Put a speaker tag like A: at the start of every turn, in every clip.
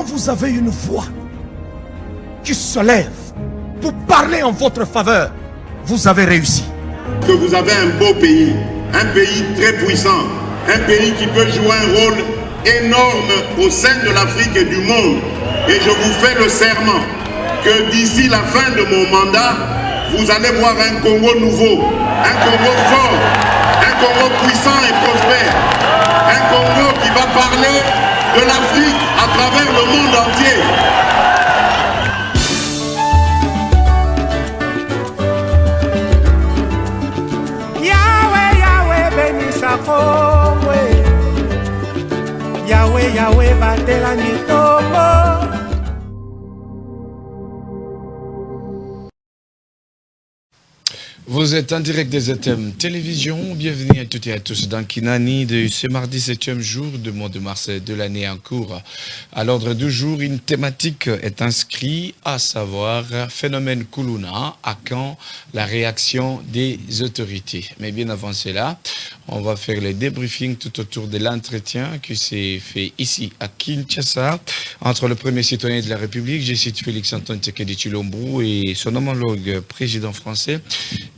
A: vous avez une voix qui se lève pour parler en votre faveur, vous avez réussi.
B: Que vous avez un beau pays, un pays très puissant, un pays qui peut jouer un rôle énorme au sein de l'Afrique et du monde. Et je vous fais le serment que d'ici la fin de mon mandat, vous allez voir un Congo nouveau, un Congo fort, un Congo puissant et prospère, un Congo qui va parler de l'Afrique à travers le monde entier.
C: Yahweh, Yahweh, bénissa Congo. Yahweh, Yahweh, batela ni Congo.
D: Vous êtes en direct des ETM Télévision. Bienvenue à toutes et à tous dans Kinani de ce mardi 7e jour du mois de mars de l'année en cours. À l'ordre du jour, une thématique est inscrite, à savoir phénomène Kuluna, à quand la réaction des autorités. Mais bien avant cela, on va faire le débriefing tout autour de l'entretien qui s'est fait ici à Kinshasa entre le premier citoyen de la République, je cite Félix-Antoine Tshisekedi Tshilombo, et son homologue président français,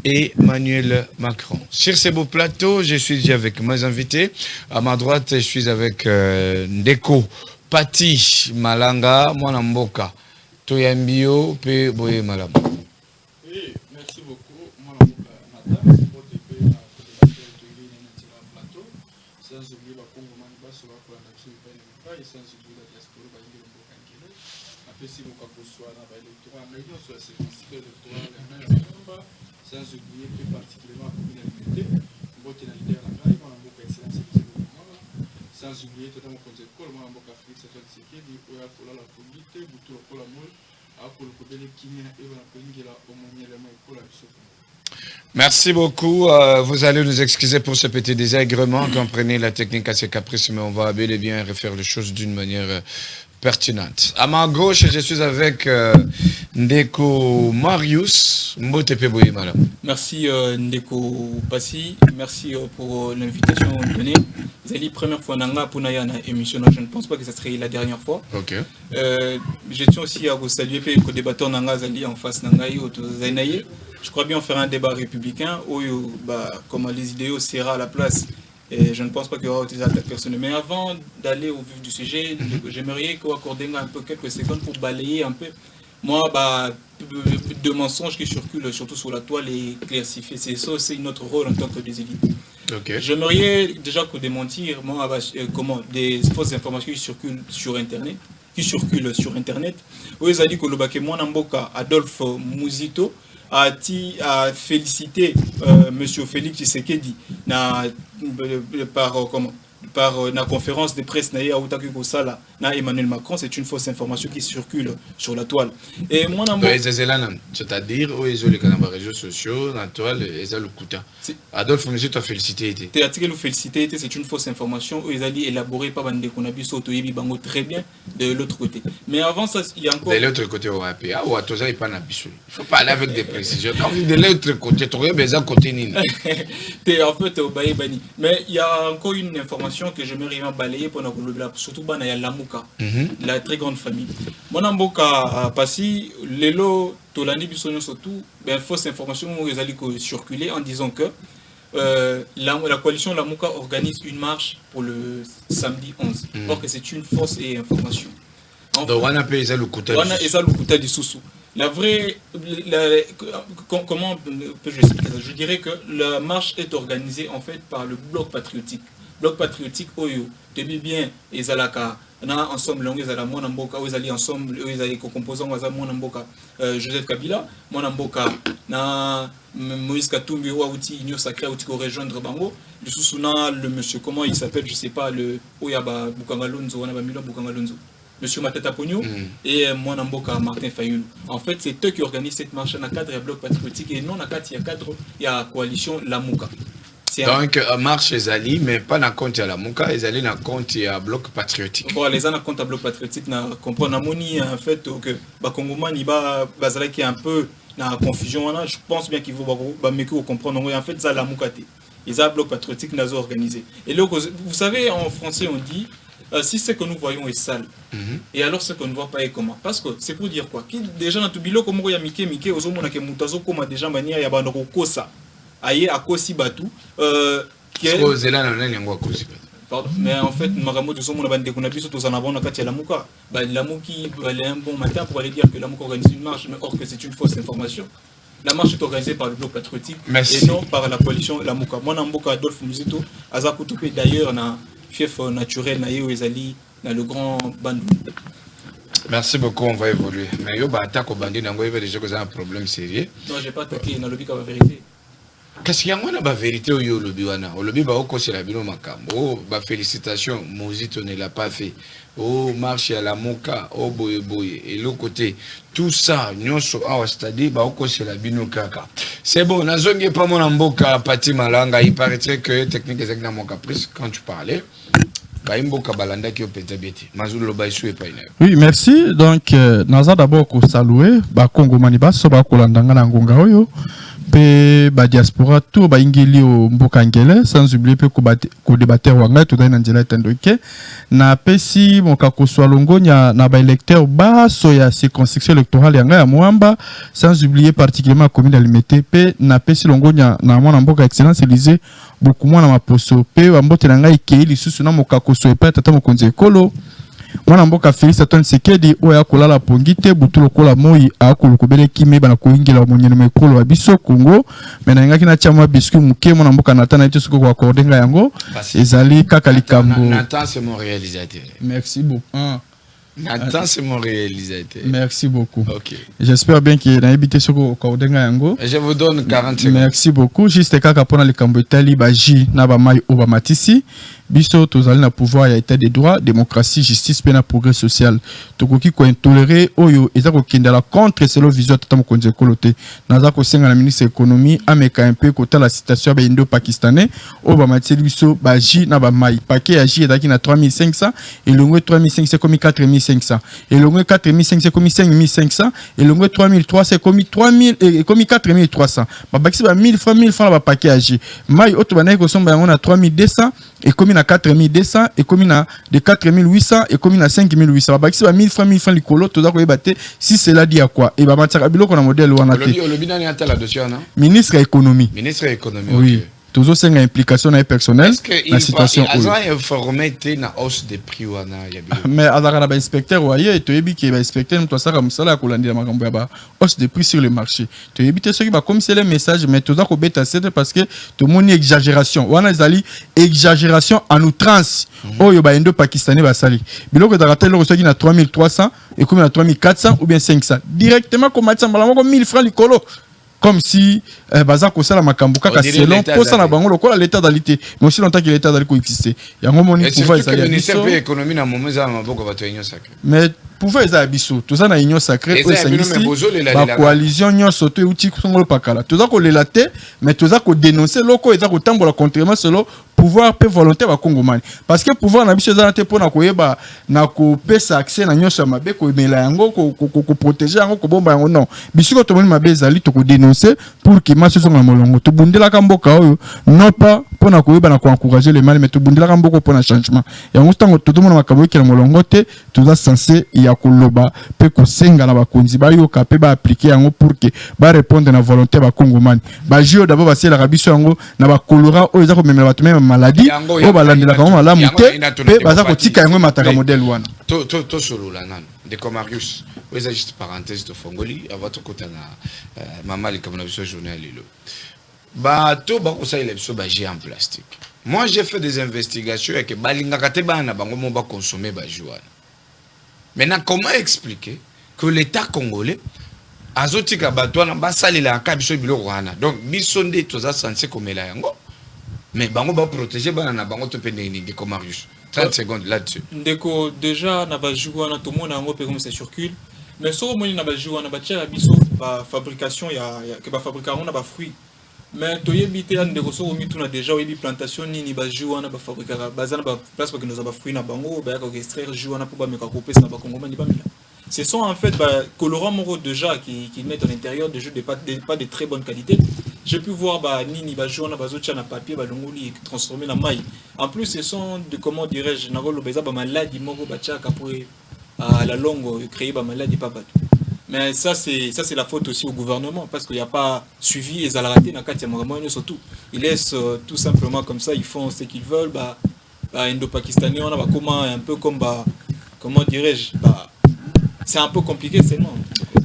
D: et Emmanuel Macron. Sur ce beau plateau, je suis avec mes invités. À ma droite, je suis avec Ndeko Pati Malanga, Mwanamboka, Toyambio, Pe Boye Malam.
E: Oui, merci beaucoup. Mwanamboka Nathan, sans oublier le Congomani, sans oublier la diaspora, après si vous avez l'électorat, sans oublier plus particulièrement la communauté, sans oublier totalement le conseil, Afrique, c'est ce dit, la politique, la
D: Merci beaucoup. Vous allez nous excuser pour ce petit désagrément. Comprenez la technique assez caprice, mais on va bel et bien refaire les choses d'une manière pertinente. À ma gauche, je suis avec Ndeko Marius Mbotepeboye, madame.
E: Merci Ndeko Passi, merci pour l'invitation donnée. C'est la première fois pour une émission, je ne pense pas que ce serait la dernière fois.
D: Ok.
E: Je tiens aussi à vous saluer que débatteur Nanga Zali en face Nangaï au Zainaïe. Je crois bien faire un débat républicain où comment les idéaux sera à la place. Et je ne pense pas qu'il y aura des attaques personnelles. Mais avant d'aller au vif du sujet, j'aimerais qu'on accorde un peu quelques secondes pour balayer un peu. Moi, de mensonges qui circulent surtout sur la toile et classifier. C'est ça, c'est notre rôle en tant que des élites.
D: Okay.
E: J'aimerais déjà que démentir comment des fausses informations qui circulent sur Internet. Où ils ont dit que le baké Mwanamboka Adolphe Mouzito a félicité Monsieur Félix Tshisekedi par la conférence de presse na Emmanuel Macron. C'est une fausse information qui circule sur la toile. Et moi,
D: c'est-à-dire où ils ont les réseaux sociaux, la toile, ils ont le couteau. Adolphe Mouzito a félicité.
E: C'est une fausse information où ils ont élaboré par Bande Konabiso Toyebi Bango très bien de l'autre côté. Mais avant ça, il y a encore.
D: De l'autre côté, on va payer. Ah, ouais, il ne faut pas aller avec des précisions. De l'autre côté, tu aurais besoin de côté Nini.
E: En fait, mais il y a encore une information que je me balayer pour surtout la Mouka, la très grande famille. Mon Mboka Passi, Lelo, Tolani Bissonio surtout, fausse information où ils allaient circuler en disant que la coalition La Mouka organise une marche pour le samedi 11. Or que c'est une fausse information.
D: Donc on a payé le
E: Kouta du Soussou. La vraie, comment peux-je expliquer ça? Je dirais que la marche est organisée en fait par le bloc patriotique. Bloc patriotique Oyo, depuis bien, ils alaka, na ensemble, ils allaient Mwanamboka, ils allaient ensemble, ils allaient composants, Mwanamboka, Joseph Kabila, Mwanamboka, na Moïse Katumbi, Outi, Union Sacrée, Outi, rejoindre Bango, du Sousouna, le monsieur, comment il s'appelle, je sais pas, le Oyaba Bukangalonzo, Wanaba Milo Bukangalonzo. Monsieur Matata Pogno et Mwanamboka Martin Fayoulou. En fait, c'est eux qui organisent cette marche dans le cadre du bloc patriotique et non dans le cadre de la coalition Lamouka.
D: Donc, marche les alliés, mais pas dans le compte de la Mouka, ils allaient dans le compte du bloc patriotique.
E: Bon, les gens dans le compte du bloc patriotique, on comprend en fait que les Congolais qui est un peu dans la confusion. Je pense bien qu'ils vont comprendre. En fait, ça la Mouka. Ils ont un bloc patriotique organisé. Et là, vous savez, en français, on dit si ce que nous voyons est sale, et alors ce qu'on ne voit pas est comment? Parce que c'est pour dire quoi? Qui déjà dans tout bilo comme il y a Mike ozomona ke mutazo comme déjà manière ya bando kosa aye akosi batu pardon, mais en fait makambo de somo na bande kuna biso to sana bona kati ya lamuka ba lamuki ba un bon matin pour aller dire que lamuka organise une marche, mais or que c'est une fausse information. La marche est organisée par le bloc patriotique. Merci. Et non par la coalition Lamuka. Moi Namboka Adolphe Muzito aza kutupe d'ailleurs na fief naturel na yo ezali dans le grand bandou.
D: Merci beaucoup, on va évoluer. Mais yo ba attaque au bandit nango il va déjà causer un problème sérieux.
E: Non, j'ai pas attaqué na lobby ka vérité.
D: Qu'est-ce qu'il y a moi la vérité au yo lobby wana? Au lobby ba oko c'est la bino makambo. Oh ba félicitations, Muzito ne l'a pas fait. Oh marche à la Moka, oh boye boye et l'autre côté tout ça nyonso awa stade ba oko c'est la bino kaka. C'est bon, nazongi pas mon amboka pati malanga, il paraîtrait que technique exact na mon caprice quand tu parlais.
F: Oui, merci. Donc, naza d'abord ko saluer ba Congo maniba so ba kolandanga na ngonga oyo pe ba diaspora tout ba ingeli o mboka ngele sans oublier pe ko débatteur wanga tout dans njela tendoke na pesi moka ko swalongonya na ba électeur ba so ya circonscription électorale yanga ya Mwamba sans oublier particulièrement commune d'Alimete pe na pesi longonya na mwana mboka excellence Élysée beaucoup moins na maposo pe ba mbote na ngai ke lisusu na moka ko so epa tata mokonzi ekolo mwana mboka Félix Antoine Sekedi oya kolala pongite butulo kola moi akolo kobele kimi bana koingela monyene mekolo wa biso Congo mena ngaki na chama biscuit muke mwana mboka natana ite suko kwa kordenga yango ezali kaka likambo.
D: Nathan c'est mon réalisateur.
F: Merci beaucoup.
D: Nathan c'est mon réalisateur.
F: Merci beaucoup.
D: OK.
F: J'espère bien qu'il a habité suko kwa kordenga yango.
D: Je vous donne 40 secondes.
F: Merci beaucoup. Juste kaka pona likambo etali baji na ba mai oba matisi. Biso tozali na pouvoir ya état de droit, démocratie, justice pe na progrès social. Tokoki ko intolérer oyo eza ko kindala contre selon vision tata mokonzi ekolote. Naza ko senga na ministre économie ameka un peu kota la situation ba indo-pakistanais oba matisi biso baji na ba mai. Paquet ya ji ezaki na 3500 et longue 3500 comme 4500 et longue 4500 comme 5500 et longue 3300 comme 3000 et comme 4300. Ba bakisi ba 1000 francs ba paquet ya ji. Mai oto banayi ko somba yango na 3200 et comme à 4200 et comme à de 4800 et comme à 5800 ba bakisi ba 1000 francs likolo toza ko yebate si cela dit à quoi et ba mataka biloko na modèle wana te.
D: Le binani ata la dossier na
F: ministre économie.
D: Ministre économie.
F: Oui. Okay. Toujours c'est une implication personnelle
D: dans la situation. Est-ce qu'il a informé na hausse des prix wana ya biloko? Mais
F: azaka na ba inspecteur waye to yebi ke ba inspecteur mto saka musala ya kolandi makambo ya ba hausse des prix sur le marché. To yebi te soki ba comme c'est le message mais toza ko beta c'est parce que to moni exagération. Wana ezali exagération en outrance. Oyo ba indo pakistanais ba sali. Biloko da ratel soki na 3300 et comme na 3400 ou bien 500. Directement comme matsa mbala moko 1000 francs likolo. Comme si baza ko sala makambo kaka selon posa na bango lokola l'état d'alité mais aussi longtemps que l'état d'alité coexistait yango moni pouvoir ça
D: le ministère de l'économie na moment za maboko bato union sacrée
F: mais pouvoir eza biso toza na union sacrée o sangisi ba coalition nyonso to uti songolo pakala toza ko lelate mais toza ko dénoncer loko eza ko tambola contrairement selon pouvoir pe volonté ba kongomani parce que pouvoir na biso eza te pona ko yeba na ko pesa accès na nyonso mabe ko mela yango ko protéger yango ko bomba yango non bisiko to moni mabe ezali to ko dénoncer pour que maso songa molongo to bundela ka mboka oyo non pas pona ko yeba na ko encourager les mal mais to bundela ka mboko pona changement yango tango to mona makabo ki na molongo te toza censé ya koloba pe ko senga na bakonzi ba yoka pe ba appliquer yango pour que ba répondre na volonté ba kongomani ba jio d'abord ba sela rabiso yango na ba kolora oyo za ko memela bato même maladie o balandela ka malamu te pe baza ko tika yango mataka modèle wana
D: to solo la nan de Comarius oui c'est juste parenthèse de Fongoli avant to kotana mama li comme na biso journal lelo ba to ba ko sa ile biso ba géant en plastique. Moi j'ai fait des investigations et que balinga kate bana bango mo ba consommer ba joana. Maintenant comment expliquer que l'état congolais azotika batwana basalela ka biso biloko wana donc biso nde toza censé komela yango mais bango ba protéger bana na bango to pende ni de Comarius 30 secondes là-dessus.
E: Ndeko déjà na ba joana to mona yango pe comme ça circule mais so moni na ba joana ba tia biso ba fabrication ya que ba fabrication na ba fruits mais to yebite ndeko so mi tuna déjà yebi plantation nini ba joana ba fabrication bazana ba place parce que nous ba fruits na bango ba ka extraire joana pour ba meka couper na ba Congo mani ba mila. Ce sont en fait colorants moraux déjà qui mettent à l'intérieur des jeux pas de très bonne qualité j'ai pu voir nini journal bazotia na papier balongoli transformé na maille. En plus ce sont de comment dirais-je na rolo beza maladie moko bachaka pour à la longue créer maladie pas bateau. Mais ça c'est la faute aussi au gouvernement parce qu'il n'y a pas suivi les alaratés na kati ya makambo surtout. Ils laissent tout simplement comme ça, ils font ce qu'ils veulent indo-pakistanais on a comment un peu comme comment dirais-je c'est un peu compliqué seulement.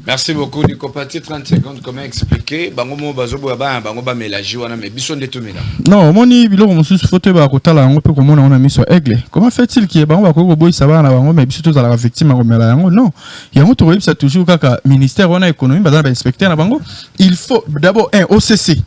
D: Merci beaucoup Nico Pati, 30 secondes comment expliquer bango bazobo bango ba mélanger wana mais biso ndeto mela.
F: Non, moni biloko mosusu faute ba kotala yango pe komona on a mis sur aigle. Comment fait-il que bango ba ko boy saba na bango mais biso to za la victime ko mela yango non. Yango to ça toujours kaka ministère wana économie ba inspecteur na bango. Il faut d'abord un OCC.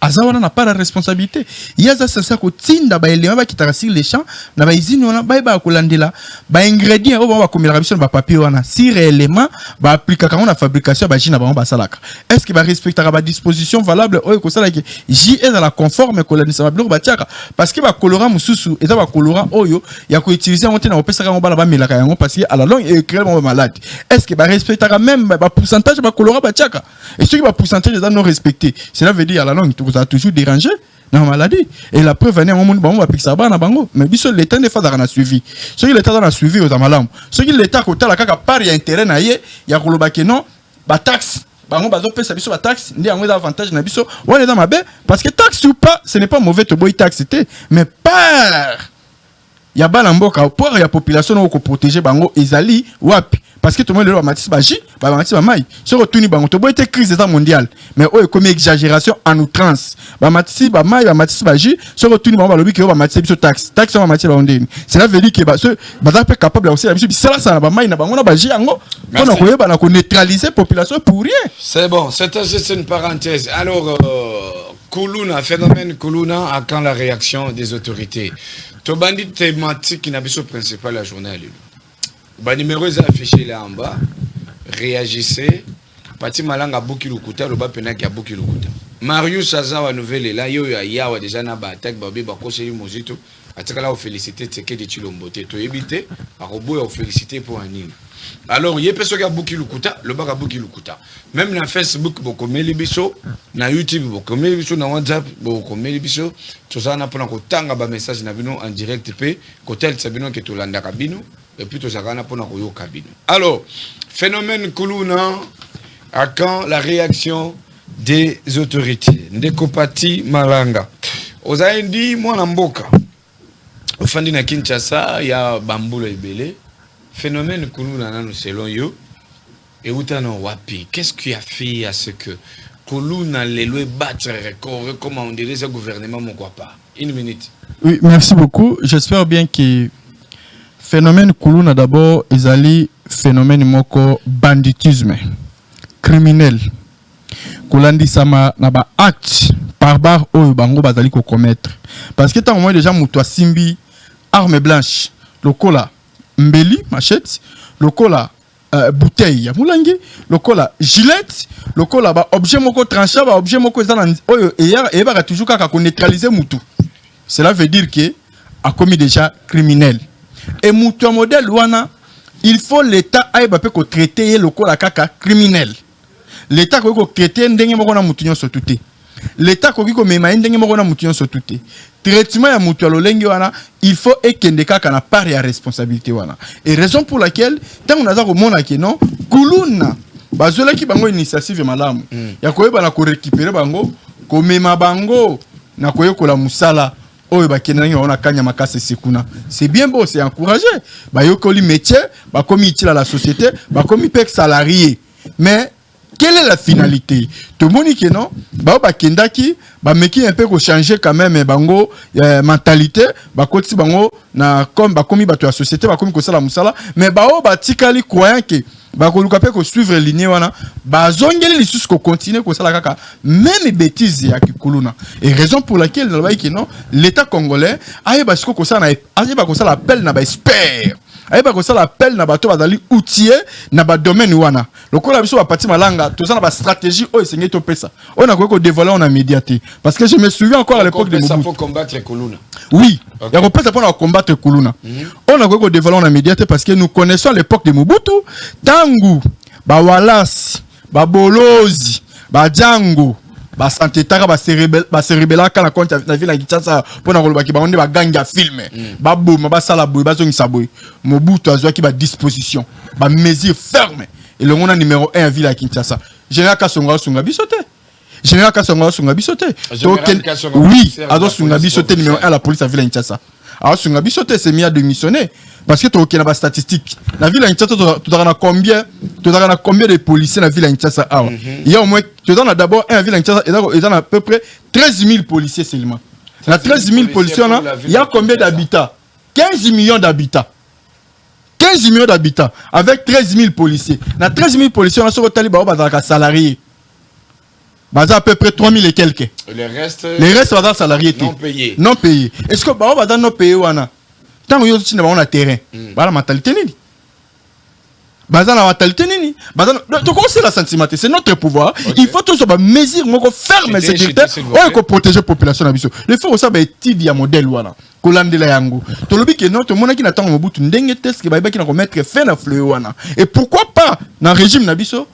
F: Azawana n'a pas la responsabilité. Il y a ça ko tinda ba élément ba kitara sur les champs na ba izini wana ba kolandela ba ingrédients ba komela biso ba papier wana si réellement ba appliquer quand on a fabrication ba jina ba salaka. Est-ce que ba respectera ba disposition valable o ko sala que J est dans la conforme ko la nisaba bilo ba tiaka parce que ba colorant mususu et ça ba colorant oyo ya ko utiliser on na opesa ka ba melaka yango parce que à la longue il crée mon malade. Est-ce que ba respectera même ba pourcentage ba colorant ba tiaka et ceux qui ba pourcentage non respecté cela veut dire à la longue vous a toujours dérangé dans la maladie et la preuve est au monde bon va pixer na bango mais biso l'état ne fait dans suivi ceux qui l'état dans la suivi aux amalam ceux qui l'état côté la kaka part ya intérêt na ye ya koloba ke non ba taxe bango bazo pesa biso ba taxe ndi yango avantage na biso on est dans ma baie parce que taxe ou pas ce n'est pas mauvais to boy taxe mais par ya bala mboka pour ya population ko protéger bango ezali wapi parce que tout le monde le matisse baji ba matisse ba mai sur retourni bango to boy crise état mondiale mais comme exagération en outrance ba matisse ba mai ba matisse baji sur retourni bango ba lobi ke ba matisse biso taxe ba matisse ba ondeni cela veut dire que ba ce ba pas capable aussi la biso sala ça ba mai na bango na baji yango on ko yeba na ko neutraliser population pour rien.
D: C'est bon, c'était juste une parenthèse. Alors Kuluna, phénomène Kuluna, à quand la réaction des autorités? Tobandi thématique qui n'a pas principal la journée. Le numéro est affiché là en bas. Réagissez. Pati malanga buki lukuta, le bas penaki a buki lukuta. Marius Azawa nouvelle là, yo ya déjà na ba attaque babi ba conseiller mozito. Atakala féliciter Tseke de Chilombote. To éviter, à robot féliciter pour un île. Alors, il y a personne qui a bouki lukuta, le bas a bouki lukuta. Même dans Facebook, beaucoup de biso, na YouTube, beaucoup de biso, na WhatsApp, beaucoup de biso. Tout ça, on a pour tanga ba message na bino en direct pe, côté sabino que to landa kabino, et puis tout ça, on a pour yo kabino. Alors, phénomène Kuluna, à quand la réaction des autorités? Ndekopati Malanga. Ozaindi mwana mboka. Ofandi na Kinshasa, ya bambulo ebele. Phénomène Kuluna selon you et Outano Wapi, qu'est-ce qui a fait à ce que Kuluna les lois battre record, comment on dirait ce gouvernement mon quoi pas? Une minute.
F: Oui, merci beaucoup. J'espère bien que phénomène Kuluna d'abord ezali phénomène moko banditisme criminel. Kulandi sama na ba acte barbare oyo bango bazali ko commettre parce que tant au moins déjà muto simbi arme blanche lokola mbeli machette lokola bouteille ya mulangi lokola gilet lokola ba objet moko tranchant ba objet moko ezana oyo et ba toujours kaka ko neutraliser mutu cela veut dire que a commis déjà criminel et mutu modèle wana il faut l'état aiba pe ko traiter lokola kaka criminel l'état ko traiter ndenge moko na mutu nyonso tuté l'état ko mema ndenge moko na mutu nyonso tuté traitement ya mutu alolengi wana il faut ekende kaka na part ya responsabilité wana et raison pour laquelle tant on a za ko mona ke non Kuluna bazola ki bango initiative malamu ya koyeba na ko récupérer bango ko mema bango na koyekola musala oyo bakenda ngi wana kanya makase sekuna c'est bien beau c'est encouragé ba yokoli métier ba komi utile à la société ba komi pek salarié mais quelle est la finalité? Tout le monde dit que non. Bah kendaki, bah meki un peu ko changer quand même bango mentalité, bah koti bango na comme bah komi bato la société, bah komi ko sala musala, mais bah tikali croyant que bah ko luka pe ko suivre ligne wana, bah zongeli li sus ko continuer ko sala kaka même bêtise ya Kuluna. Et raison pour laquelle nous voyons que non, l'État congolais aye ba siko ko sala aye ba ko sala appel na ba expert. Aye ba ko sala appel na bato bazali outillé na ba domaine wana. Lokola biso ba pati malanga, tout ça na ba stratégie o esengi to pesa. On a ko dévoiler on a médiaté parce que je me souviens encore à l'époque de
D: Mobutu. Ça pour combattre Kuluna.
F: Oui, il y a pas pour combattre Kuluna. On a ko dévoiler on a médiaté parce que nous connaissons à l'époque de Mobutu, tangu ba Wallace, ba Bolozi, ba Django, santé taka ba se rebelle quand la compte na ville na Kinshasa pour na koloba ki ba onde ba ganga film ba boma ba sala boy ba zongi saboy Mobutu azwa ki ba disposition ba mesure ferme et le monde numéro 1 à ville à Kinshasa Général Kasonga Sunga bisoté Général Kasonga Sunga bisoté oui ado Sunga bisoté numéro 1 à la police à ville à Kinshasa alors Sunga bisoté c'est mis à démissionner parce que tu as des statistiques. La ville à Kinshasa, tu as combien de policiers dans la ville à Kinshasa? Il y a au moins, tu as d'abord un ville à Kinshasa, il y a à peu près 13 000 policiers seulement. Dans 13 000 policiers, il y a combien d'habitants? 15 millions d'habitants. 15 millions d'habitants avec 13 000 policiers. Dans 13 000 policiers, on a sur le taliban, on a salariés. À peu près 3 000 et quelques.
D: Les restes
F: salariés
D: non payés.
F: Non payés. Est-ce que on va non payés ou non? Tant que vous avez un terrain, la mentalité nini. La mentalité nini. C'est la sensibilité, c'est notre pouvoir. Il faut toujours mesure ferme sécurité pour protéger la population. Il faut aussi étudier un modèle. Kolandela yango. Tolobi que non, tout le monde qui n'attend Mobutu ndenge test qui va mettre fin à fleu. Et pourquoi pas dans le régime Nabiso?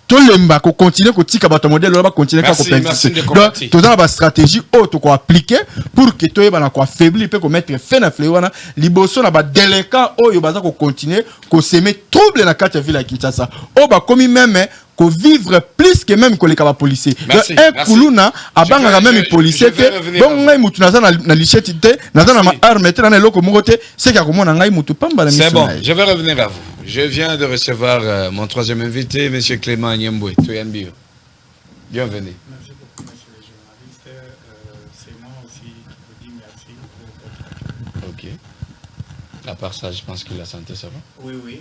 F: Tout le monde va continuer à tika bato modèle là va continuer à
D: merci
F: donc tout dans la stratégie auto ko appliquer pour que toi ba na ko affaiblir peut ko mettre fin à fléwana liboso na ba délinquant oyo baza ko continuer ko semer trouble na carte ville à Kinshasa o ba komi même ko vivre plus que même que les caba policiers un kuluna abanga même policier que bon ngai mutu na na lichette te na na arme te na loko mokote c'est ka komona ngai mutu pamba na mission.
D: C'est bon, je vais revenir à vous. Je viens de recevoir mon troisième invité, M. Clément Nyemboué. Bienvenue.
G: Merci beaucoup, monsieur le journaliste. C'est moi aussi qui vous dis merci pour votre...
D: Ok. À part ça, je pense que la santé, ça va?
G: Oui,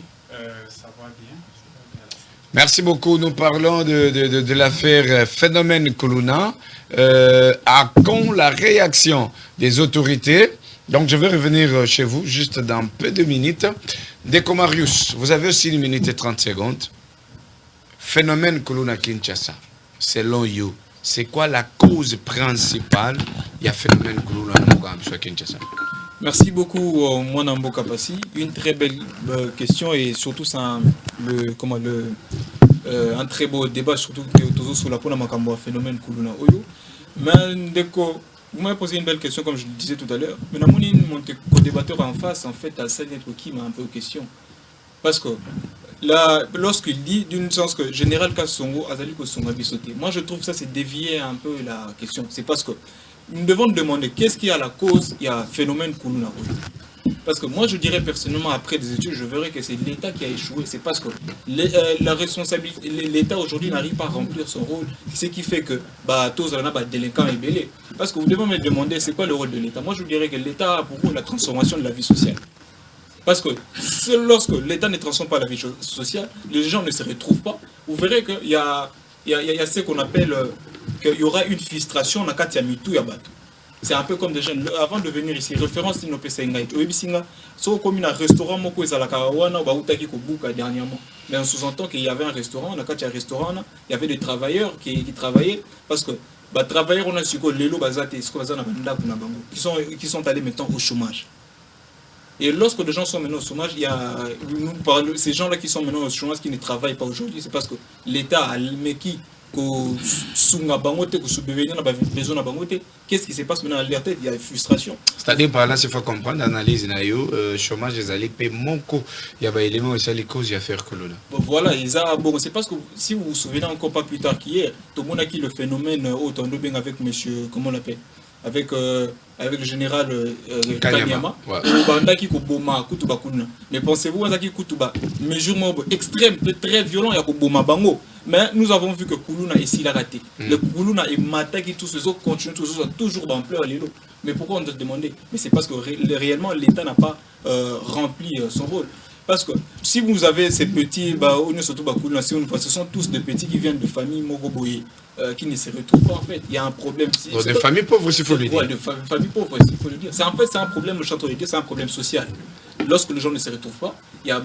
G: ça va bien.
D: Merci beaucoup. Nous parlons de l'affaire Phénomène Kuluna. À quand la réaction des autorités? Donc, je vais revenir chez vous juste dans peu de minutes. Deko Marius, vous avez aussi 1 minute et 30 secondes. Phénomène Kuluna Kinshasa, selon vous, c'est quoi la cause principale? Il y a phénomène Kuluna Kinshasa.
E: Merci beaucoup, Mwanambo Kapasi. Une très belle question et surtout un très beau débat, surtout que sur la phénomène Kuluna Oyo. Mais Deko, vous m'avez posé une belle question, comme je le disais tout à l'heure. Mais mon co-débatteur en face, en fait, à Sanet qui m'a un peu question. Parce que là, lorsqu'il dit, d'une sens que Général Kassongo, Azali Kosonga Bissoté, moi je trouve ça c'est dévier un peu la question. C'est parce que nous devons demander qu'est-ce qui a la cause, il y a un phénomène Kuluna. Parce que moi je dirais personnellement, après des études, je verrais que c'est l'État qui a échoué. C'est parce que la responsabilité, l'État aujourd'hui n'arrive pas à remplir son rôle. Ce qui fait que tous les délinquants et belés. Parce que vous devez me demander c'est quoi le rôle de l'État. Moi je dirais que l'État a pour rôle la transformation de la vie sociale. Parce que lorsque l'État ne transforme pas la vie sociale, les gens ne se retrouvent pas. Vous verrez qu'il y a ce qu'on appelle qu'il y aura une frustration dans le Mitou et Batou. C'est un peu comme des jeunes. Avant de venir ici, référence à nos PCNGA. C'est comme un restaurant dernièrement. Mais on sous-entend qu'il y avait un restaurant, on a un restaurant, il y avait des travailleurs qui travaillaient. Parce que les travailleurs, on a su que les qui sont allés maintenant au chômage. Et lorsque les gens sont maintenant au chômage, il y a ces gens-là qui sont maintenant au chômage qui ne travaillent pas aujourd'hui, c'est parce que l'État a mis qui qu'est-ce qui se passe maintenant dans leur tête? Il y a une frustration.
D: C'est-à-dire par là, il faut comprendre l'analyse le chômage des allés payer mon coût. Il y a des éléments aussi les causes à faire que là.
E: Voilà, bon, c'est parce que si vous vous souvenez encore pas plus tard qu'hier, tout le monde a qui le phénomène autant de bien avec monsieur, comment on l'appelle, avec le général Kanyama, mais pensez-vous à qui Kutuba, mesure extrême, très violent, il y a Boma Bango. Mais nous avons vu que Kuluna ici l'a raté. Le Kuluna et Mata qui tous les autres continuent toujours d'ampleur les lots. Mais pourquoi on doit se demander? Mais c'est parce que réellement l'État n'a pas rempli son rôle. Parce que si vous avez ces petits, ce sont tous des petits qui viennent de familles Mogoboye, qui ne se retrouvent pas en fait. Il y a un problème.
D: Des familles pauvres aussi, il faut le dire.
E: Ouais, de familles pauvres aussi, il faut le dire. En fait, c'est un problème, c'est un problème social. Lorsque les gens ne se retrouvent pas, il y a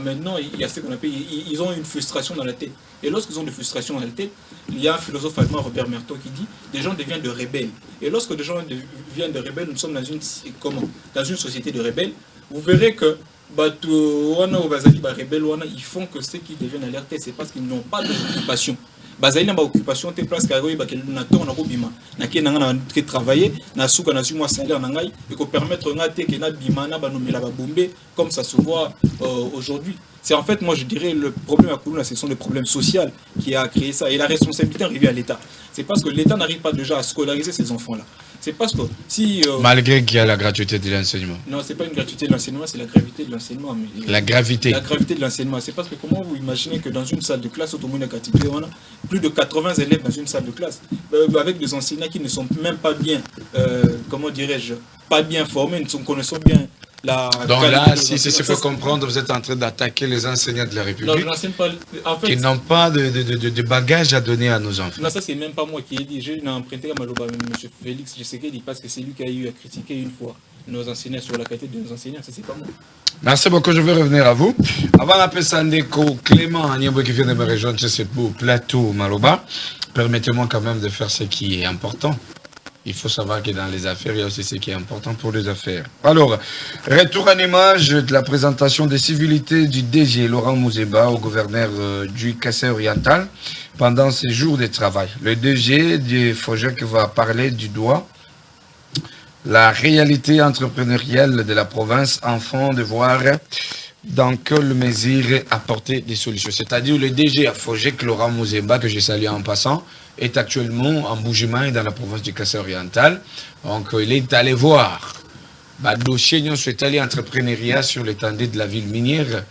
E: ce qu'on appelle, ils ont une frustration dans la tête. Et lorsqu'ils ont des frustrations dans la tête, il y a un philosophe allemand, Robert Merton, qui dit des gens deviennent de rebelles. Et lorsque des gens deviennent de rebelles, nous sommes dans une société de rebelles. Vous verrez que ils font que ceux qui deviennent à leur tête, c'est parce qu'ils n'ont pas d'occupation. bazali na ba occupation te place kayo ba kelu na to na ko bima na ke nanga na travailler na suka na moi salaire na ngai et ko permettre nga te ke na bima na ba nomela ba bombe comme ça se voit aujourd'hui. C'est en fait, moi je dirais, le problème à Koulouna, ce sont les problèmes sociaux qui a créé ça. Et la responsabilité arrivée à l'État. C'est parce que l'État n'arrive pas déjà à scolariser ces enfants-là. C'est parce que si...
D: Malgré qu'il y a la gratuité de l'enseignement.
E: Non, c'est pas une gratuité de l'enseignement, c'est la gravité de l'enseignement.
D: La gravité.
E: La gravité de l'enseignement. C'est parce que comment vous imaginez que dans une salle de classe, on a plus de 80 élèves dans une salle de classe, avec des enseignants qui ne sont même pas bien, comment dirais-je, pas bien formés, ne connaissent bien
D: donc là, si c'est faut comprendre, vous êtes en train d'attaquer les enseignants de la République.
E: Non, je n'enseigne pas. En fait,
D: qui n'ont pas de bagages à donner à nos enfants.
E: Non, ça c'est même pas moi qui ai dit. J'ai emprunté à Maloba, M. Félix, je sais qu'il dit parce que c'est lui qui a eu à critiquer une fois nos enseignants sur la qualité de nos enseignants. Ça c'est pas moi.
D: Merci beaucoup, je vais revenir à vous. Avant d'appeler Sandeko, Clément Agnabo qui vient de me rejoindre sur ce beau plateau Maloba, permettez-moi quand même de faire ce qui est important. Il faut savoir que dans les affaires, il y a aussi ce qui est important pour les affaires. Alors, retour en image de la présentation des civilités du DG Laurent Mouzeba au gouverneur du Kassai-Oriental pendant ses jours de travail. Le DG du FOGEC va parler du doigt la réalité entrepreneuriale de la province afin de voir dans quelle mesure apporter des solutions. C'est-à-dire le DG à FOGEC, Laurent Mouzeba, que je salue en passant, est actuellement en Bougima dans la province du Kassai-Oriental. Donc, il est allé voir le dossier est allé entrepreneuriat sur l'étendue de la ville minière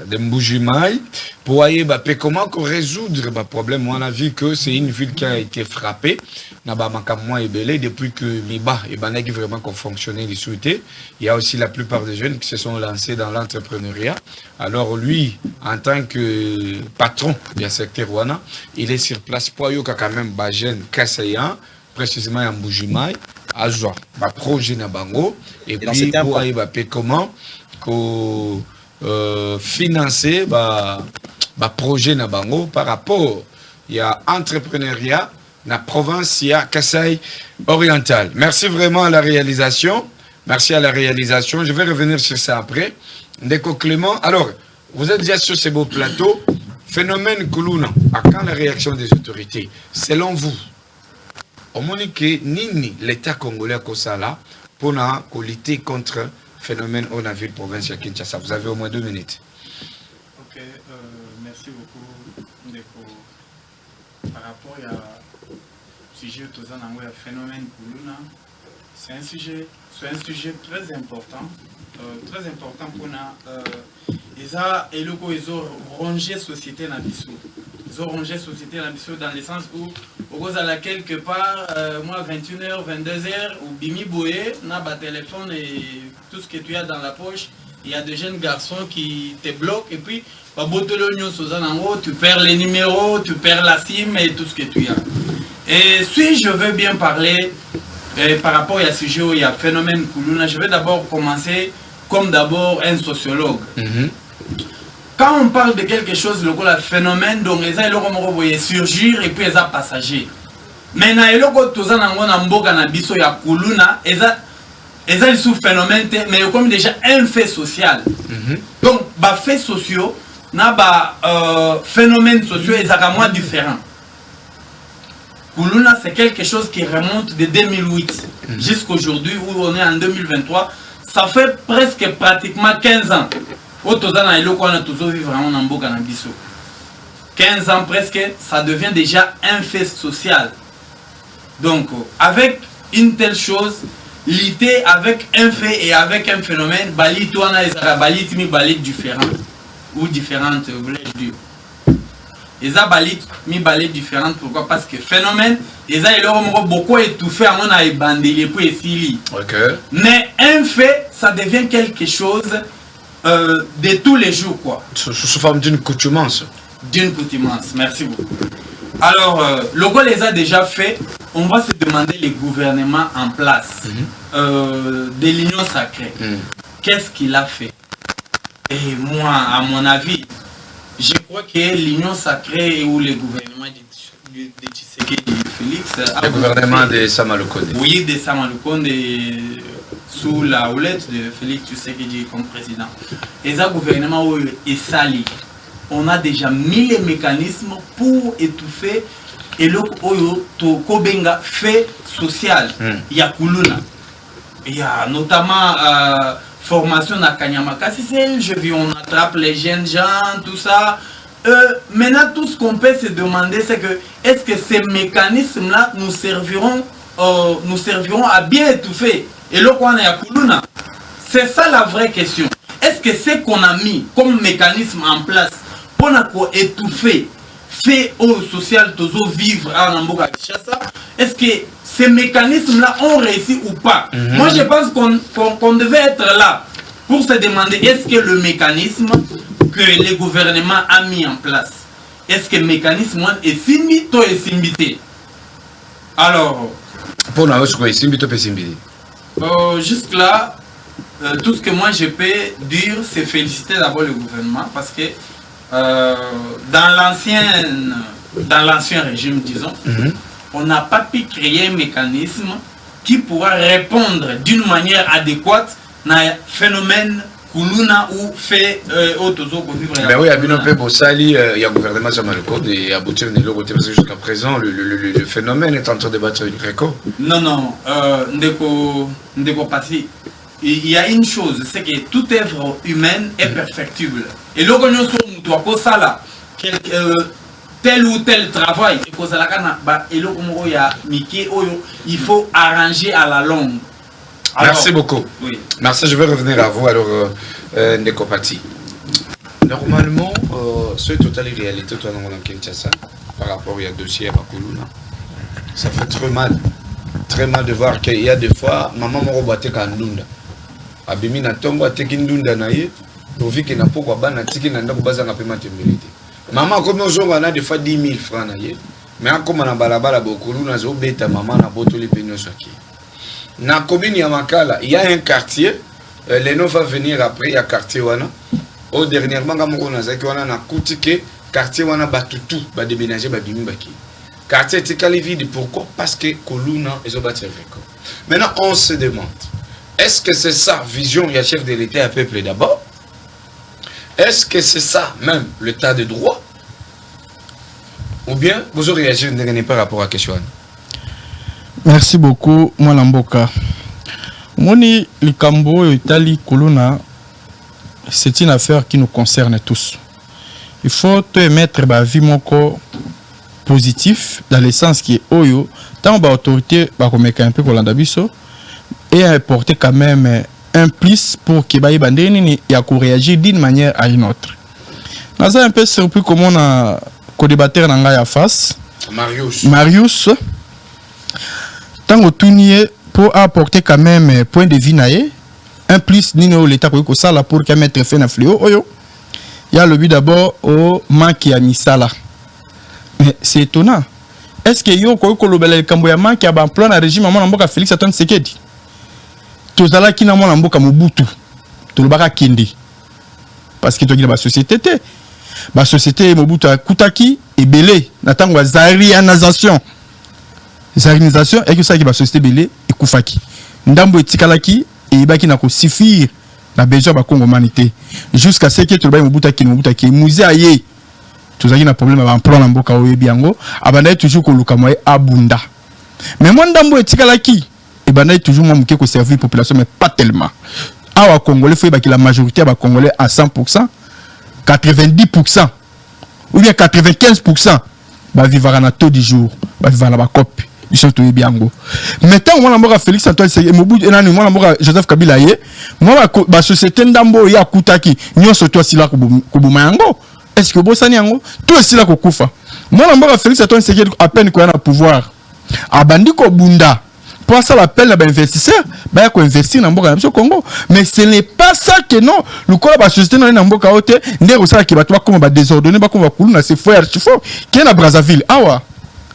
D: de Mbujimaï pour voir comment résoudre le problème. On a vu que c'est une ville qui a été frappée depuis que Miba et Banaki vraiment fonctionné les souhaités. Il y a aussi la plupart des jeunes qui se sont lancés dans l'entrepreneuriat. Alors lui, en tant que patron du secteur Wana, il est sur place pour y quand même Bajen Kassayan, précisément en Mbujimaï, à Zoua, projet Nabango, et puis pour aller comment financer projet Nabango par rapport il y a entrepreneuriat la province il y a Kassai Oriental. Merci vraiment à la réalisation. Merci à la réalisation. Je vais revenir sur ça après. Ndeko Clément. Alors, vous êtes déjà sur ces beaux plateaux. Phénomène Koulouna. À quand la réaction des autorités? Selon vous, au moins que Nini, l'État congolais a là pour lutter contre phénomène au navire province de Kinshasa. Vous avez au moins 2 minutes.
G: Ok, merci beaucoup. Par rapport à sujet de phénomène Koulouna, c'est un sujet très important pour nous. Ils ont rongé la société dans ils ont rongé la société dans le sens où au quelque part, moi 21h, 22h, ou Bimi Boé, n'a pas téléphone et tout ce que tu as dans la poche, il y a des jeunes garçons qui te bloquent et puis tu perds les numéros, tu perds la SIM et tout ce que tu as. Et si je veux bien parler par rapport à ce sujet où il y a phénomène Koulouna, je vais d'abord commencer comme d'abord un sociologue. Quand on parle de quelque chose, le phénomène, donc les gens vont surgir et puis les gens passager. Maintenant, les gens qui sont en Koulouna, ils ont sous phénomène, mais comme déjà un fait social. Donc, les faits sociaux, les phénomènes sociaux, ils sont moins différents. Koulouna, c'est quelque chose qui remonte de 2008 jusqu'à aujourd'hui, où on est en 2023. Ça fait presque pratiquement 15 ans. 15 ans presque, ça devient déjà un fait social. Donc, avec une telle chose, lutter avec un fait et avec un phénomène, différent ou différentes, voulais-je dire. Les balit différentes, pourquoi? Parce que phénomène, ils ont beaucoup étouffé à mon bandé puis ici. Mais un fait, ça devient quelque chose de tous les jours, quoi.
D: Sous forme d'une coutumance.
G: D'une coutumance, merci beaucoup. Alors, le quoi les a déjà fait, on va se demander les gouvernements en place de l'Union sacrée. Qu'est-ce qu'il a fait? Et moi, à mon avis, je crois que l'Union sacrée ou le gouvernement de Tshisekedi Félix...
D: Le gouvernement de Samalukonde.
G: Oui, de Samalukonde, sous la houlette de Félix Tshisekedi comme président. Et ça, gouvernement où est sali.
H: on a déjà mis les mécanismes pour étouffer et le Kobenga fait social. Il y a Kuluna. Il y a notamment formation à Kanyamaka. Je vis, on attrape les jeunes gens, tout ça. Maintenant, tout ce qu'on peut se demander, c'est que est-ce que ces mécanismes-là nous serviront à bien étouffer et le qu'on est à Kuluna? C'est ça la vraie question. Est-ce que ce qu'on a mis comme mécanisme en place pour étouffer, fait au social, toujours vivre à Namboka Kinshasa, est-ce que ces mécanismes-là ont réussi ou pas? Moi, je pense qu'on devait être là pour se demander est-ce que le mécanisme que le gouvernement a mis en place, est-ce que le mécanisme est simbi ou est simbité? Alors,
D: pour nous, est-ce
H: jusque là, tout ce que moi je peux dire, c'est féliciter d'abord le gouvernement parce que dans l'ancien régime, disons, on n'a pas pu créer un mécanisme qui pourra répondre d'une manière adéquate à un phénomène Kuluna ou fait autozo pour vivre.
D: Ben oui, il y a un gouvernement sur le code et aboutir de l'autre côté parce que jusqu'à présent, le phénomène est en train de battre une récolte.
H: Non, Ndeko Pati. Il y a une chose, c'est que toute œuvre humaine est perfectible. Et là, quand on a tel ou tel travail, il faut arranger à la longue. Alors,
D: merci beaucoup.
H: Oui.
D: Merci, je vais revenir à vous. Alors, Nekopati. Normalement, c'est total réalité toi dans Kinshasa par rapport à dossier à Kuluna. Ça fait très mal de voir qu'il y a des fois, maman m'a rebatté Kandunda. Abimi na tongo ateki ndunda na ye profike na poko bana tiki na ndako baza na paiement tembilité maman comme on a des fois 10 000 francs na ye mais comme na balabala bokulu na zo beta maman na botoli penyo saki na commune ya Makala il y a un quartier les noms va venir après il y a quartier wana au dernièrement ngamo na zaki wana na kutike quartier wana batutu ba déménager ba bimi baki quartier tikali vide pourquoi parce que Kuluna ezo bâtir record. Maintenant on se demande est-ce que c'est ça, vision, il y a chef de l'État à peuple d'abord? Est-ce que c'est ça, même, l'état de droit? Ou bien, vous aurez réagi par rapport à la question?
F: Merci beaucoup, Mwalamboka. Moni, le Cambo et l'Italie, Kuluna, c'est une affaire qui nous concerne tous. Il faut te mettre la vie positif dans le sens qui est Oyo, tant que l'autorité va commettre un peu pour l'andabiso. Et apporter quand même un plus pour que Baï Bandeni y a réagir d'une manière à une autre. Nous sommes un peu surpris comment on a co-débatteur dans la face. Marius. Tant que tout pour apporter quand même point de vue un plus nino l'état pour que ça là pour qu'il mette fin à fléau. Il y a le but d'abord au manque à misala. Mais c'est étonnant. Est-ce que yo ko ko lobela kamboya manque à ban plan à régime maman mboka Félix Antoine Sekedi? Tozala ki na mwana mboka Mobutu tolobaka kindi parce que toki na ba société te ba société Mobutu akutaki ebele na tango zarianisation et que ça ki ba société belé ekufaki ndambo etikalaki et baki na ko suffire na besoin ba congomanité jusqu'à ce que toloba Mobutu ki musée aye tozaki na problème ba emploi na mboka oyebi yango abanda toujours ko luka moye abunda mais moi ndambo etikalaki et ben là toujours moi qui servir la population mais pas tellement. À Congolais faut que la majorité va Congolais à 100%, 90% ou bien 95% va vivre à taux du jour, va vivre à la copie. Ils sont tous bien go. Maintenant on a mora Félix Antoine Mobutu et nani moi mora Joseph Kabila yé. Moi ba société ndambo ya kutaki nyonso to sila kubuma yango. Est-ce que bosani yango tout sila ko kufa. Moi mora Félix Antoine Sekedi à peine ko na pouvoir. Abandi ko bunda. Pour ça l'appel à investisseur, bah il investir dans le Congo. Mais ce n'est pas ça que non. Le corps de la société dans le Congo, n'est pas ça qui va comme va désordonner, comme va couler, c'est faux archifaux. Qui est la Brazzaville, awa.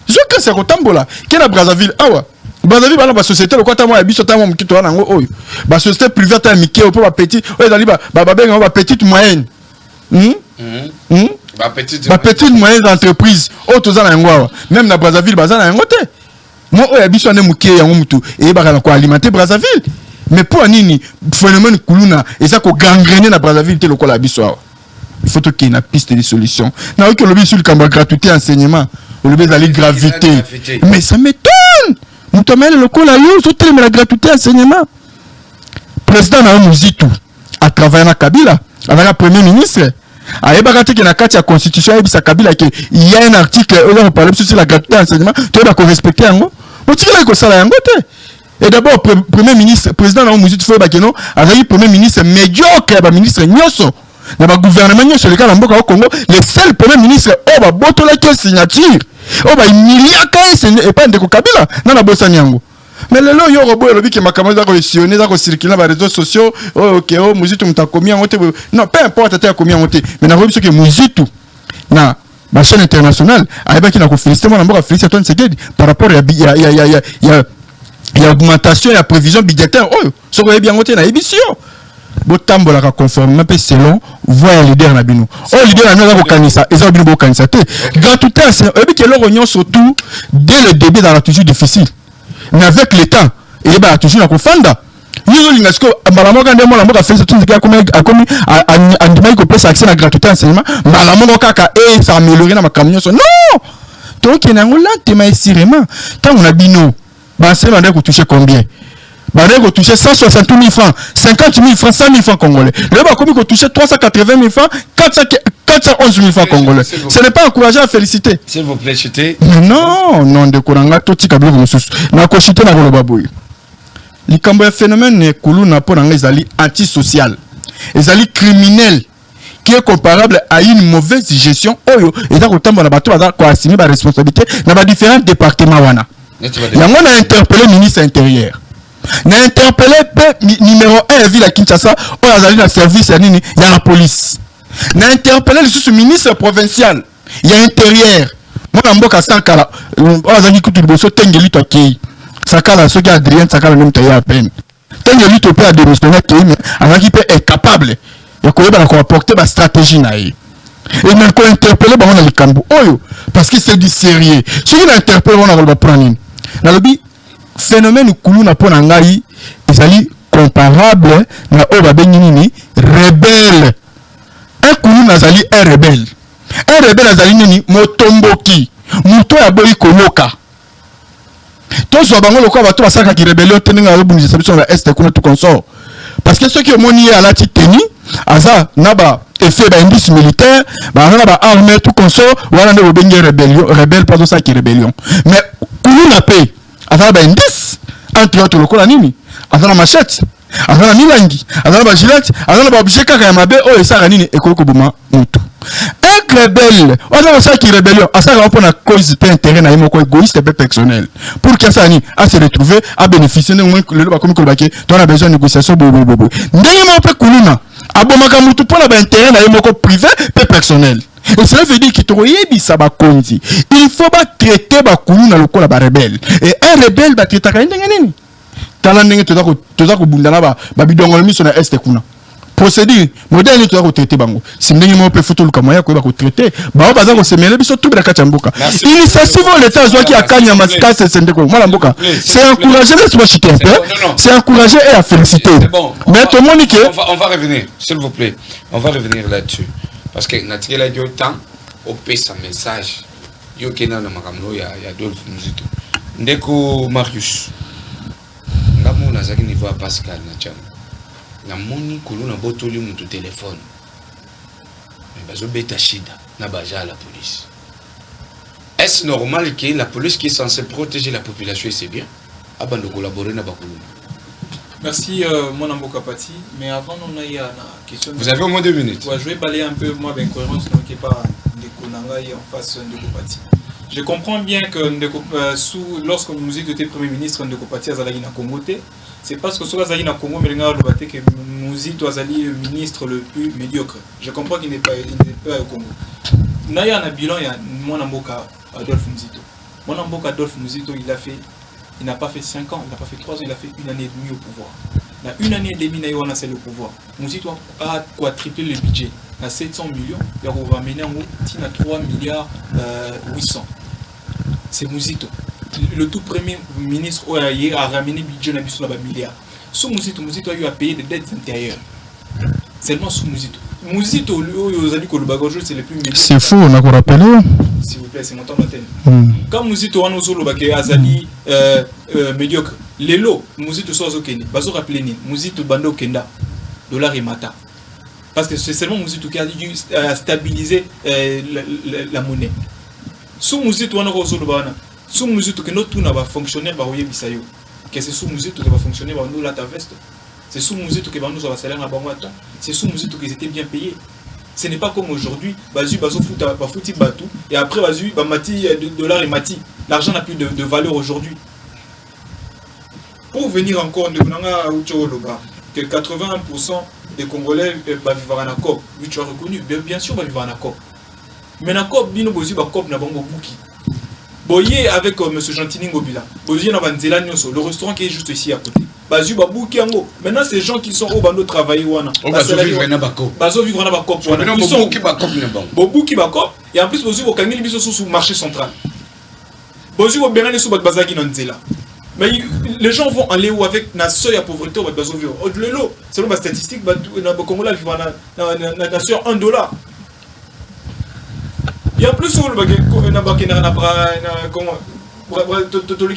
F: Je crois que c'est au Tambola. Qui est la Brazzaville, awa. Brazzaville, la société, le côté moi, il y a qui tourne en haut. La société privée, tu as mis qui est pour la petite, la petite moyenne. La petite moyenne d'entreprise. Oh, tout ça, même la Brazzaville, bazan a un côté. Moi, je suis en alimenter Brazzaville. Mais pour un phénomène Kuluna, et ça qu'on gangréné dans Brazzaville, c'est le cas. il faut qu'il y ait une piste de solution. N'a que le but sur le camp gratuité enseignement, le but d'aller gravité. Mais ça m'étonne. Nous te mettons le col à l'eau, surtout la gratuité enseignement. Président n'a pas tout à travailler dans Kabila, avec le premier ministre. A ebakati que na kati ya constitution et Kabila que il y a un article où on parle sur la gratuité enseignement, tu dois respecter yango. On tire là que ça la yango te. Et d'abord premier ministre président na Muzitu faut bakeno, avec premier ministre médiocre ba ministre nyoso. Na ba gouvernement nyoso le cas na mboka au Congo, le seul premier ministre ba botola que signature. Ba miliaka et pas ndeko Kabila na bossa nyango. Mais le lot yo robo elobi que ma caméra coalitionné za ko circuler dans les réseaux sociaux OK Muzitu mutakomi en hôtel non peu importe ta komi en hôtel mais na robi que Muzitu na ba chaîne internationale aiba ki na ko féliciter moi na mboka féliciter Antoine Tshisekedi par rapport il y a augmentation et la prévision budgétaire so ko bien hôtel na émission botambola ka conformément pe selon voix leader na bino leader na za ko kanisa eza bino bo kanisa te gratuité c'est ebi que l'orion surtout dès le début dans la toujours difficile. Mais avec l'État, il va toujours la confondre. Nous avons dit que Malamoka ndemo la moka fait tout ce qui a commis à demain qu'on peut accès à la gratuité enseignement. Malamoka kaka ça améliorer dans ma camion. Non. Donc il y a un là tema esirement. Quand on a bino, bah c'est on a touché combien? Bah on a touché 160 000 francs, 50 000 francs, 100 000 francs congolais. Le bas commis qu'on touché 380 000 francs, 411 000 francs congolais. Ce n'est pas encouragé à féliciter. S'il vous plaît, chutez. Non, de Kouranga, tout ce qui est na ko chute na Golobaboy. Le cambo phénomène est koulou na po nanga ezali antisocial. Ezali criminel qui est comparable à une mauvaise gestion. Oyo, eza ko tamba na bato baza ko assumer ba responsabilité na ba différents départements wana. Yango na interpellé ministre intérieur. Na interpellé numéro 1 ville à Kinshasa, oyo azali na service ya nini ya la police. Na interpellé le ministre provincial, il y a intérieur. Moi na mboka sankala, azali kutu liboso tengeli to kei. Sakala soki Adrien sakala même taille à peine. Tengeli to pe a démissionner kei mais azali pe est capable. Ya ko yeba ko apporter ba stratégie na ye. Et na ko interpeller ba na likambo oyo parce que c'est du sérieux. Ce qui l'interpelle on va prendre. Na lobi phénomène kulu na pona ngai ezali comparable na oyo ba bengi nini rebelle. Un kulu nazali un rebelle. Un rebelle azali nini motomboki. Muto ya boyi koloka. Tozo bango lokwa bato basaka ki rebellion teninga robunisa sabiso na est kuna tout consort. Parce que ceux qui ont moni à la titeni aza naba effet ba indice militaire ba naba armée tout consort wala ndo bengi rébellion rebelle pas ça qui rébellion. Mais kulu na paix aza ba indice entre autres lokola nini aza na machette aza na milangi aza na ba gilet aza na ba objet kaka ya mabe o esaka nini ekoko boma mutu. Un rebelle, on a ça qui rébellion, à ça on a cause d'intérêt na yemo ko égoïste et personnel. Pour que ça ni à se retrouver à bénéficier de moins le ba comme kolbake, tu as besoin de négociation bobo. Ndenge mo pe kuluna, abomaka mutu pour la intérêt na yemo ko privé et personnel. Et cela veut dire qu'il te yebi ça ba konzi. Il faut pas traiter ba kuluna lokola ba rebelle. Et un rebelle ba traiter ka ndenge nini? Tala ndenge to za ko bundana ba bidongolo miso na este kuna. Procédure modèle tu vas traiter bango si ndenge mo pe photo luka moya ko ba ko traiter ba baza ko semela biso tout bela kachambuka initiative l'état zo qui akanya maska c'est ndeko mala mboka c'est encourager laisse-moi chuter un peu c'est encourager et à féliciter mais tout le monde qui
D: on va revenir s'il vous plaît on va revenir là-dessus parce que natikela la du temps au pesa message yo kena na makamlo ya Adolphe Muzitu ndeko Marius ngamu nazaki niveau à Pascal na chama na moni kulu na botoli mutu téléphone mais bazo beta shida na baja à la police. Est-ce normal que la police qui est censée protéger la population et c'est bien abando collaborer na bakulu?
E: Merci mon Amboka Pati, mais avant on a une question.
D: Vous avez au moins 2 minutes.
E: Ouais, je vais parler un peu moi d'incohérence donc qui est pas de Konanga en face de Pati. Je comprends bien que lorsque nous était Premier ministre de Kopati Azalagi na Congoté, c'est parce que sur Azalagi na Congo, mais que Mouzito Azali le ministre le plus médiocre. Je comprends qu'il n'est pas au Congo. Naya na bilan, il y a mon Amboka Adolphe Mouzito. Mon Amboka Adolphe Mouzito, il n'a pas fait 5 ans, il n'a pas fait 3 ans, il a fait 1 année et demie au pouvoir. Il y a 1 année et demie, il a le pouvoir. Mouzito a quadruplé le budget. À 700 millions, il va ramener à 3 milliards 800. C'est Mouzito. Le tout premier ministre a ramené le budget à milliards. Sous Mouzito a eu à payer des dettes intérieures. Seulement sous Mouzito. Muzito, aux amis Kolobagojo, c'est le plus médiocre.
F: C'est faux, on a qu'on rappelé.
E: S'il vous plaît, c'est mon temps d'antenne. Quand Muzito on ozolo bake azali médiocre. Lelo, Muzito sozo kene. Bazo rappelé ni. Muzito bando kenda. Dollar et mata. Parce que c'est seulement Muzito qui a dû stabiliser la monnaie. Sous Muzito on a ozolo bana. Sous Muzito que notre tout n'a pas fonctionné ba oye bisayo. Que c'est sous Muzito qui va fonctionner ba nous la ta veste. C'est sous Muzito que ba nous va salaire na bango. C'est sous Muzito qu'ils étaient bien payés. Ce n'est pas comme aujourd'hui, bazu fouti batou et après bazu mati dollar et mati. L'argent n'a plus de valeur aujourd'hui. Pour venir encore de que 81% des Congolais vivent en COP. Oui, tu as reconnu, bien sûr, vivent en COP. Mais en COP, bino bozu ba COP na bango bouki. Boyé avec M. Gentini Ngobila. Boyé na banzela nyonso, le restaurant qui est juste ici à côté. Bazu ba bouki yango. Maintenant ces gens qui sont au bando travailler wana.
D: Bazo vivre na ba COP.
E: Bazo vivre na ba COP wana.
D: Ils sont bouki ba COP na bango.
E: Bouki ba COP et en plus bozu bokangeli biso sous marché central. Bozu bo benane sous bazaki na nzela. Mais les gens vont aller où avec la seuil à pauvreté au bazo vivre. Au-delà, selon ma statistique, na Congolais vivent na sur $1. Il y a plus sur le baguette,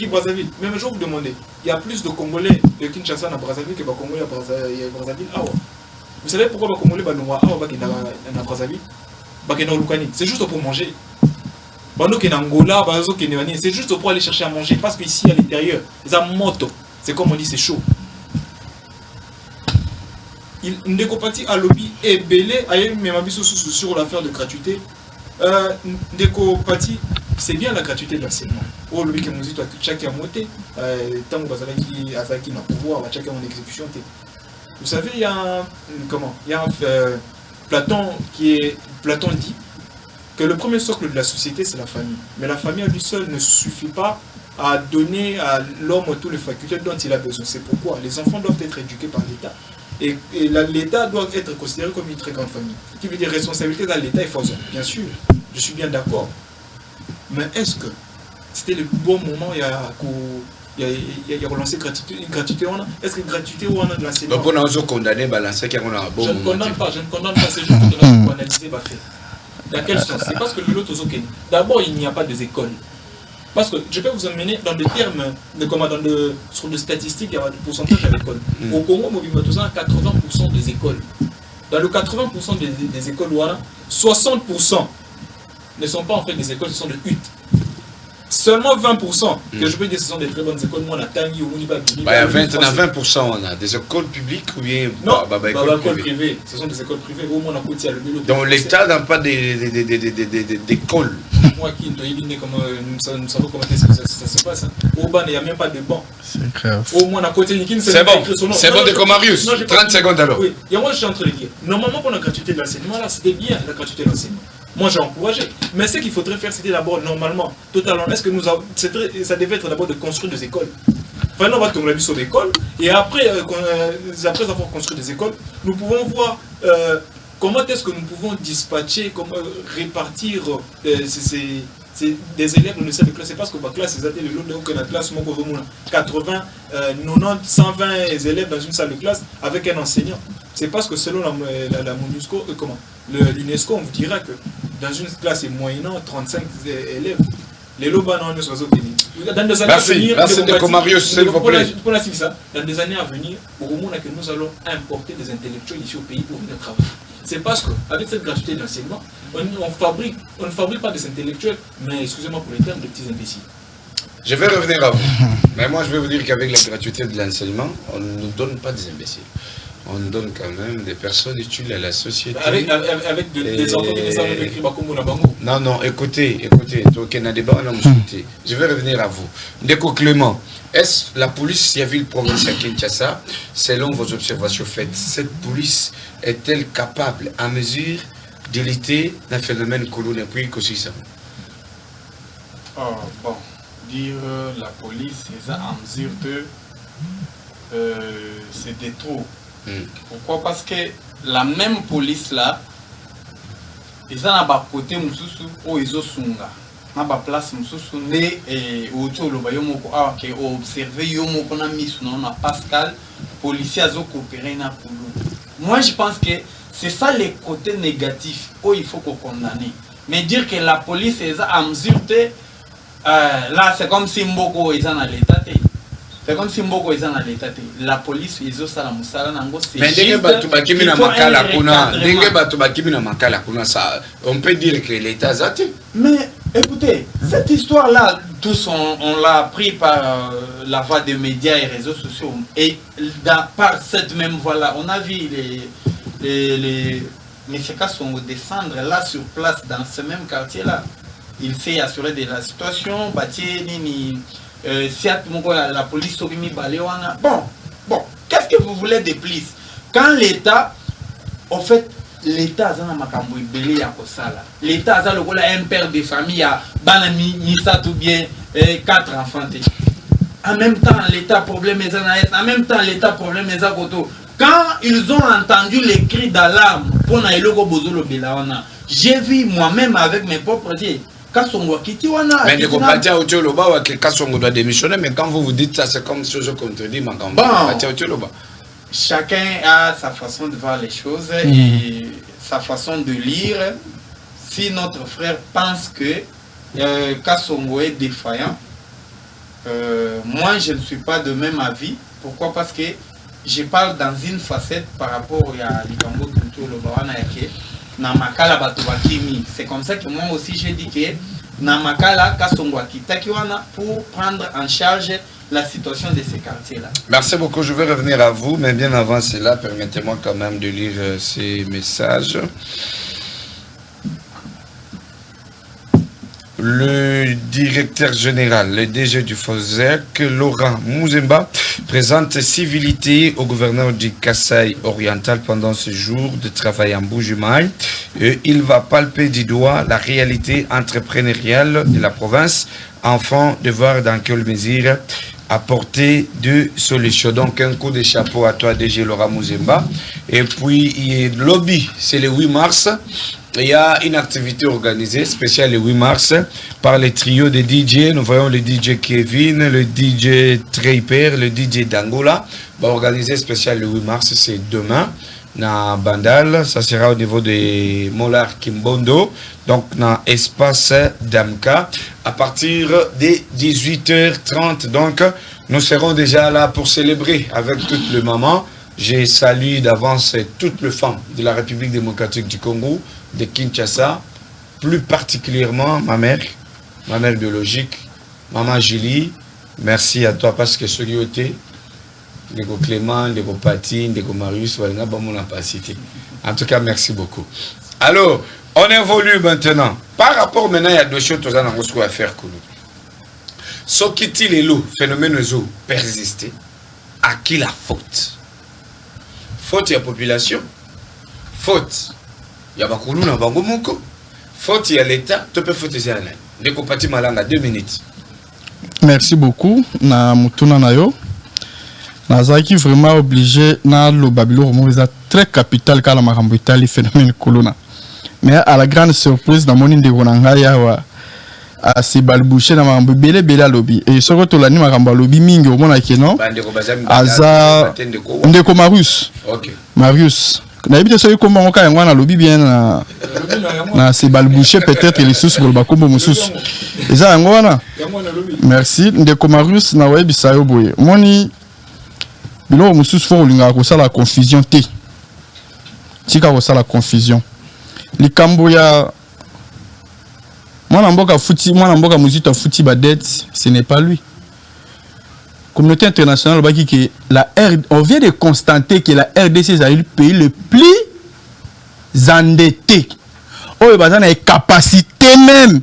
E: Brazzaville. Même je vous demandez, il y a plus de Congolais de Kinshasa à Brazzaville que de Congolais à Brazzaville. Vous savez pourquoi les Congolais à Brazzaville? C'est juste pour manger. C'est juste pour aller chercher à manger parce qu'ici à l'intérieur, ils ont moto. C'est comme on dit, c'est chaud. Ndekopati à lobby est belé, même sur l'affaire de gratuité. Ndekopati, c'est bien la gratuité de l'enseignement. Au lobby que nous dit, chacun a monté, tant que Bazalaki n'a pouvoir, chacun en exécution. Vous savez, il y a un Platon dit que le premier socle de la société, c'est la famille. Mais la famille à lui seul ne suffit pas à donner à l'homme toutes les facultés dont il a besoin. C'est pourquoi les enfants doivent être éduqués par l'État. Et l'État doit être considéré comme une très grande famille. Qui veut dire responsabilité dans l'État et force. Bien sûr, je suis bien d'accord. Mais est-ce que c'était le bon moment il y a relancé gratuité? Est-ce que gratuité ou on a de l'enseignement?
D: Donc on a condamné balancer qui a un bon moment.
E: Je ne condamne pas, c'est juste que pour analyser va faire. Dans quel sens? C'est parce que d'abord, il n'y a pas d'école. Parce que je peux vous emmener dans des termes sur des statistiques, il y a des pourcentages à l'école. Au Congo, il y a 80% des écoles. Dans le 80% des écoles, 60% ne sont pas en fait des écoles, ce sont des huttes. Seulement 20% que je peux dire ce sont des très bonnes écoles. Moi, on a Tanguy, au Mouniba,
D: il y a 20%, on a des écoles publiques ou bien
E: écoles privées. Ce sont des écoles privées. Au moins, on a côté à le vélo.
D: Donc l'État n'a pas d'école.
E: Moi qui nous savons comment ça se passe. Au bas, il n'y a même pas de banc.
F: C'est grave.
E: Au moins, on a côté Nikin.
D: C'est bon. C'est bon de Comarius. 30 secondes alors.
E: Oui, il y a moi, je suis en train de dire. Normalement, pour la gratuité de l'enseignement, là, c'était bien la gratuité de l'enseignement. Moi, j'ai encouragé. Mais ce qu'il faudrait faire, c'était d'abord, normalement, totalement, est-ce que ça devait être d'abord de construire des écoles. Enfin, on va tourner la sur l'école. Et après avoir construit des écoles, nous pouvons voir comment est-ce que nous pouvons dispatcher, comment répartir des élèves dans une salle de classe. C'est parce que ma classe, c'est le lot de la classe, 80, 90, 120 élèves dans une salle de classe avec un enseignant. C'est parce que selon la MONUSCO, l'UNESCO, on vous dira que dans une classe moyennant 35 élèves, les lobans ne sont pas dans des années à venir,
D: merci de Comarius, s'il vous plaît.
E: Dans des années à venir, au moment où nous allons importer des intellectuels ici au pays pour venir travailler. C'est parce qu'avec cette gratuité de l'enseignement, on ne fabrique pas des intellectuels, mais excusez-moi pour les termes, de petits imbéciles.
D: Je vais revenir à vous. Mais moi, je vais vous dire qu'avec la gratuité de l'enseignement, on ne nous donne pas des imbéciles. On donne quand même des personnes utiles à la société.
E: Avec des enfants qui les ont écrits comme Bango.
D: Non, écoutez. Je vais revenir à vous. Ndeko Clément, est-ce la police civile provinciale à Kinshasa, selon vos observations faites, cette police est-elle capable, à mesure, de lutter d'un phénomène colonial puis aussi ça?
G: Bon, dire la police est en mesure de c'est des trop. Pourquoi? Parce que la même police là, ils ont un côté mususu ou ils ont sunga, na ba place mususu né et autour le bayom ko que observer yomo ko na misu na Pascal policier azo coopérer na pulu. Moi je pense que
H: C'est ça les côtés négatifs où il faut qu'on condamne. Mais dire que la police est à mesure de... là, c'est comme si Mboko est dans l'état. C'est comme si Mboko est dans l'état. La police, ils ont ça la moussala.
D: Mais on peut dire que l'État a été.
H: Mais écoutez, cette histoire-là, tous on l'a pris par la voie des médias et réseaux sociaux. Et par cette même voie-là, on a vu les Messieurs sont descendre là sur place dans ce même quartier-là. Il s'est assuré de la situation. La police bon, qu'est-ce que vous voulez de plus? Quand l'État, en fait, l'État a l'État a un père de famille, a tout bien 4 enfants. En même temps, l'État problème est en même temps, l'État problème est à côté. Quand ils ont entendu les cris d'alarme pour j'ai vu moi-même avec mes propres yeux.
D: Mais doit démissionner, mais quand vous dites ça, c'est comme si je contredis ma campagne.
H: Chacun a sa façon de voir les choses et sa façon de lire. Si notre frère pense que Kassongo est défaillant, moi je ne suis pas de même avis. Pourquoi? Parce que je parle dans une facette par rapport à l'Ibango Tutu Lobawana Yake. Namakala Batubakimi. C'est comme ça que moi aussi j'ai dit que Namakala Kassongo Akitakiwana pour prendre en charge la situation de ces quartiers-là.
D: Merci beaucoup, je vais revenir à vous, mais bien avant cela, permettez-moi quand même de lire ces messages. Le directeur général, le DG du FOSEC, Laurent Mouzemba, présente civilité au gouverneur du Kasaï oriental pendant ce jour de travail en Bujumaï. Il va palper du doigt la réalité entrepreneuriale de la province afin de voir dans quelle mesure apporter de solutions. Donc un coup de chapeau à toi DG Laurent Mouzemba. Et puis il y a le lobby, c'est le 8 mars. Il y a une activité organisée spéciale le 8 mars par les trios de DJ. Nous voyons le DJ Kevin, le DJ Treyper, le DJ Dangola. Va organiser spécial le 8 mars, c'est demain. Dans Bandal, ça sera au niveau de Molar Kimbondo, donc dans espace Damka, à partir de 18h30. Donc, nous serons déjà là pour célébrer avec toutes les mamans. Je salue d'avance toutes les femmes de la République démocratique du Congo, de Kinshasa, plus particulièrement ma mère biologique, maman Julie. Merci à toi parce que ce qui était, Ndeko Clément, Ndeko Pati, Ndeko Marius, en tout cas, merci beaucoup. Alors, on évolue maintenant. Par rapport maintenant, il y a deux choses à faire. Ce qui est le phénomène persisté, à qui la faute? Faute, il y a population. Faute, il y a Bakoulou, il y a Bangomoko. Faute, il y a l'État. Tu peux foutre ça. Ndeko Pati Malanga, 2 minutes.
F: Merci beaucoup. Na Mutuna Nayo. Nazaki vraiment obligé na le Babylone très capital car la marambo Italie phénomène Kolona. Mais à la grande surprise dans mon inde Ronangaya wa à se balboucher na marambo belé lobby et ce que la ni marambo lobby mingi au mona keno aza ndeko Marius. OK. Marius. Na bité so ko mbongo ka ngwana lobby bien na se balboucher peut-être les sous pour le bakombo mususu. Eza ngwana. Merci ndeko Marius na webi sayo boye. Moni bilo mususu fo linga ko sala confusion te. Tika ko sala confusion. Likambo ya mwana mboka muzito futi badet, ce n'est pas lui. Communauté internationale baki que on vient de constater que la RDC est le pays le plus endetté. Oh bazana est capacité même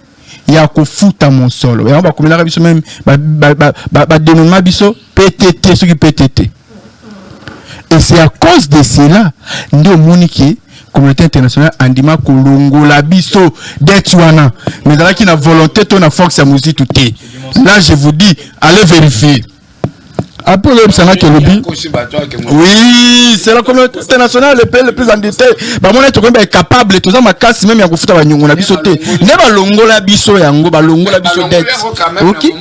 F: ya ko futa mon solo. Et on va communiquer biso même ba dénommement biso PTT ce qui PTT. Et c'est à cause de cela, nous monique communauté internationale andima kolongo la biso d'Etwana. Mais dans la qui na volonté, ton a force à musique tout. Là, je vous dis, allez vérifier. Après le Sénat qui lobby. Oui, c'est la communauté internationale le pays le plus endetté. Bah moi est capable tout ça ma casse même ya kofuta ba nyongo na biso te. Ne ba longola biso yango ba longola biso dette. OK.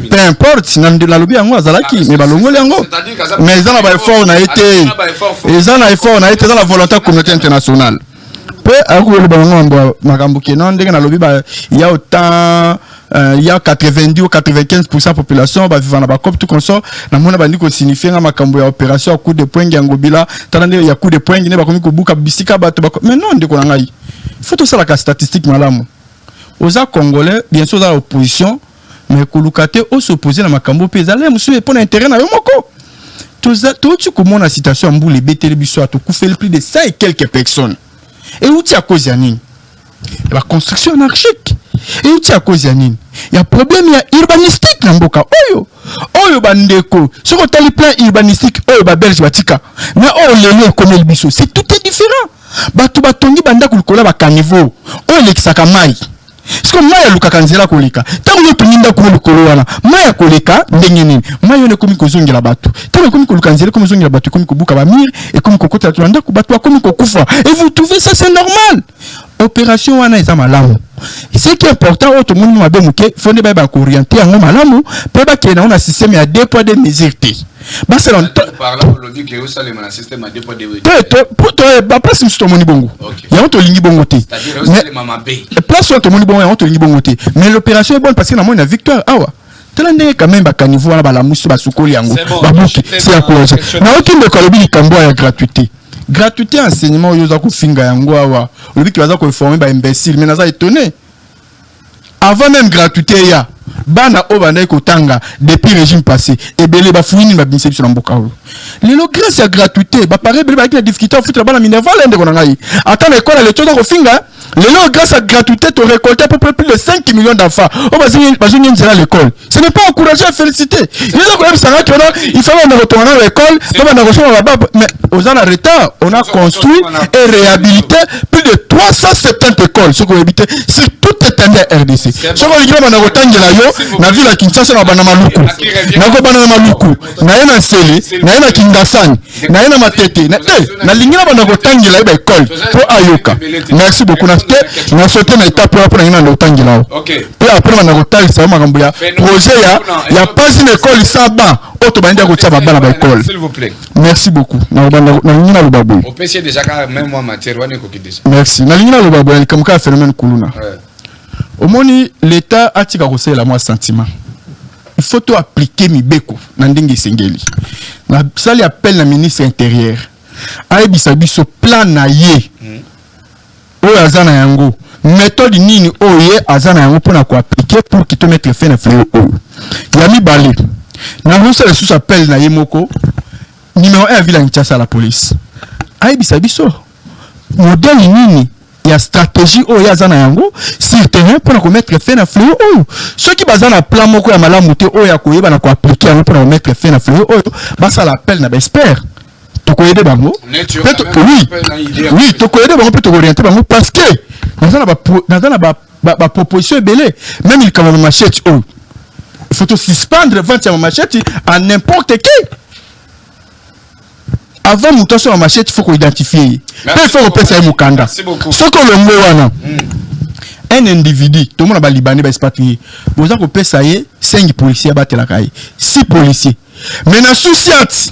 F: Peu importe, na la lobby yango azalaki mais ba longola yango. Mais ils ont ba effort na été. Ils ont effort na été dans la volonté de la communauté internationale. Peu à quoi le bango makambo ke non ndenge na lobby ba il y a autant il y a 90 ou 95% population va vivre dans la COP tout comme ça na mona bandi ko signifier nga makambo ya opération à coup de poing ngobila tandande ya coup de poing ne ba komi ko buka bisika bato ba mais non ndeko na ngai il faut tout ça la statistique malamu aux congolais bien sûr dans l'opposition mais kolukate au s'opposer na makambo pe zale musu pour intérêt na yo moko tout tu comment la situation mboule betele biso à tout couffer plus de 100 et quelques personnes et où tu à cause ya nini la construction anarchique et où tu à cause ya nini il y a problème ya urbanistique na mboka oyo bandeko sur le plan urbanistique oyo ba belge batika mais lelo comme le biso c'est tout est différent bato batongi banda kulikola ba caniveau lekisaka mai siko mai lukaka nzela koleka tango yo tuninda ko likolo wana mai koleka ndenge nini mai yo ne komi kozongela bato tango komi koluka nzela komi kozongela bato komi kobuka ba mire et komi kokota tulanda ko bato komi kokufa et vous trouvez ça c'est normal opération wana eza malamu ce qui est important auto monde mabe muke fonde ba ko orienter yango malamu pe ba ke na on a système ya 2 poids 2 mesures te ba c'est
D: par là le dit que vous allez un système à 2 poids 2 mesures
F: pour toi ba place musto moni bongo ya on to lingi bongo te
D: c'est-à-dire vous allez mama bé
F: place on to moni bongo ya on to lingi bongo te mais l'opération est bonne parce que na moi une victoire awa tellement quand même ba caniveau na ba la musu ba sukoli yango ba buki c'est encourageant na aucune de kolobi kambo ya gratuité gratuité enseignement yoza ko finga yango awa lobi ki baza ko former ba imbécile mais naza étonné avant même gratuité ya bana obanda ko tanga depuis régime passé et belé ba fouini ba binse sur mboka o lelo grâce à gratuité ba paré belé ba ki la difficulté au foot la bana minerval ende ko ngai attends l'école le toza ko finga lelo grâce à gratuité tu récolté à peu près plus de 5 millions d'enfants o bazini nzela l'école ce n'est pas encouragé à féliciter il faut retourner à l'école mais aux en retard on a construit et réhabilité plus de 370 écoles ce qu'on évité sur toute étendue RDC ce qu'on dit bana kotangela yo na ville à Kinshasa na bana maluku na ko bana maluku na yana sele na yana kingasani na yana matete na lingina bana kotangela ba école pour ayoka merci beaucoup na sauté na étape pour na kotangela puis après bana kotalisa makambo ya projet ya pas une école sans banc auto banda ko tsa bana ba école
D: s'il vous plaît
F: merci beaucoup na lingina lo baboy
D: au PC déjà quand même moi matière wane ko kidisa
F: merci na lingina lo baboy comme ka phénomène kuluna au moni l'état a tika ko sela moi sentiment il faut tout appliquer mibeko na ndenge sengeli na sali appel na ministre intérieur ayebisa biso plan na ye oyo azana yango méthode nini oyo azana yango pona ko appliquer pour qu'il te mette fin na fléau oyo ya mibale na rusa le sous appel na ye moko numéro 1 ville Kinshasa la police ayebisa biso modèle nini ya stratégie oyo azana yango sur terrain pona ko mettre fin na fléau oyo ceux qui bazana plan moko ya malamu te oyo ya koyeba na ko appliquer yango pona ko mettre fin na fléau oyo basa l'appel na ba expert to ko aider bango oui to ko aider bango peut orienter bango parce que dans ba proposition belé même il quand même machette oyo il faut te suspendre vente ya machette à n'importe qui avant muto sur la machette il faut qu'on identifie il faut repasser à mukanda ce que le mot wana un individu tout le monde ba libanais ba expatrié boza ko pesa ye 5 policiers batela kai 6 policiers mais na souciati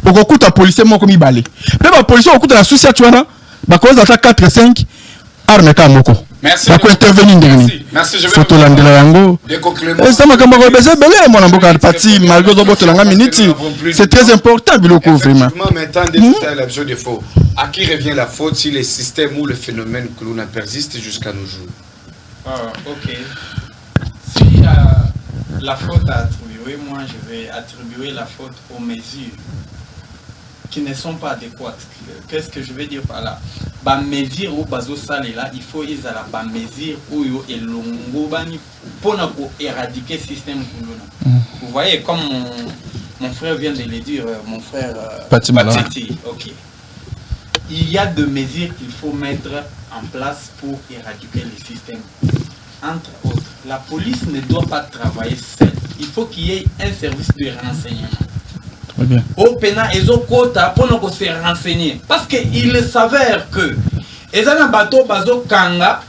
F: okokuta policier moko mibale pe ba policier okuta na souciati wana ba koza ata 4 5 arme ka moko
D: merci
F: ba ko intervenir ndeni
D: merci je vais
F: photo landela yango et ça makamba ko beza belé mon mboka parti malgré zo boto langa minute c'est très important biloko vraiment
D: maintenant déjà la besoin de faux à qui revient la faute si le système ou le phénomène que l'on a persiste jusqu'à nos jours.
H: OK si la faute à attribuer moi je vais attribuer la faute aux mesures qui ne sont pas adéquates. Qu'est-ce que je veux dire par là? Ba mesure ou bazo sale là, il faut ils ala ba mesure ou yo elongo bani pona ko éradiquer système kuluna. Vous voyez comme mon frère vient de le dire, mon frère Pati. OK. Il y a deux mesures qu'il faut mettre en place pour éradiquer le système. Entre autres, la police ne doit pas travailler seule. il faut qu'il y ait un service de renseignement.
F: Très bien.
H: Au Pena, ils ont quota pour nous se renseigner. Parce qu'il s'avère que ils ont un bateau bazo kanga,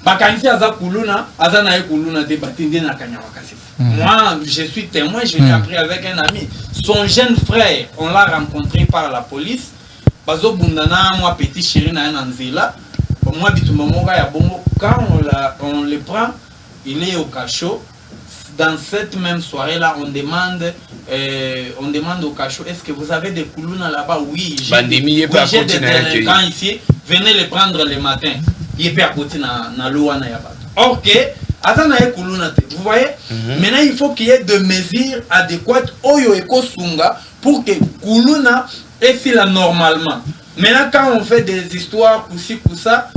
H: bakanisi aza kuluna, aza na kuluna de batinde na kanyawakasi. Moi, je suis témoin, je l'ai appris avec un ami. Son jeune frère, on l'a rencontré par la police. Bazo bundana, moi petit chéri na nanzela. Moi bitumamoga ya bongo. Quand on le prend, il est au cachot. Dans cette même soirée-là, on demande au cachot, est-ce que vous avez des koulouna là-bas? Oui, j'ai des délinquants ici, venez les prendre le matin. Il peut à côté na l'ouana yabat. Ok, vous voyez? Maintenant, il faut qu'il y ait des mesures adéquates oyo eko sunga pour que koulouna est fila normalement. Maintenant, quand on fait des histoires poussi ça,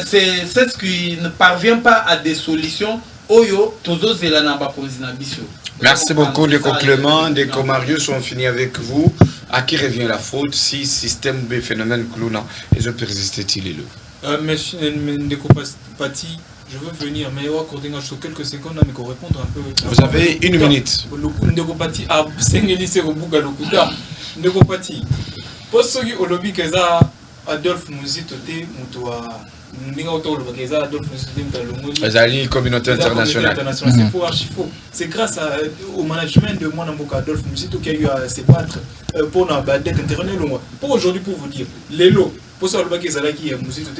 H: c'est ce qui ne parvient pas à des solutions.
D: Merci beaucoup, Deco Clément, Deco Marius, on finit avec vous. À qui revient la faute si système B phénomène Clouna et je persiste-t-il
E: mais Deco Pati, je veux venir, mais sur quelques secondes, mais qu'on répondre un peu.
D: Vous avez une minute.
E: Deco Pati a Sengelise Robuga Lokuta. Deco Pati, pour ceux qui ont lobby que ça, Adolphe Mouzito T. Moutoua.
D: La communauté internationale.
E: C'est faux, archi faux. C'est grâce au management de mon avocat Adolphe Mouzito qui a eu à se battre pour la dette interne. Pour aujourd'hui, pour vous dire, les lots, pour ça, le qui est Mouzito,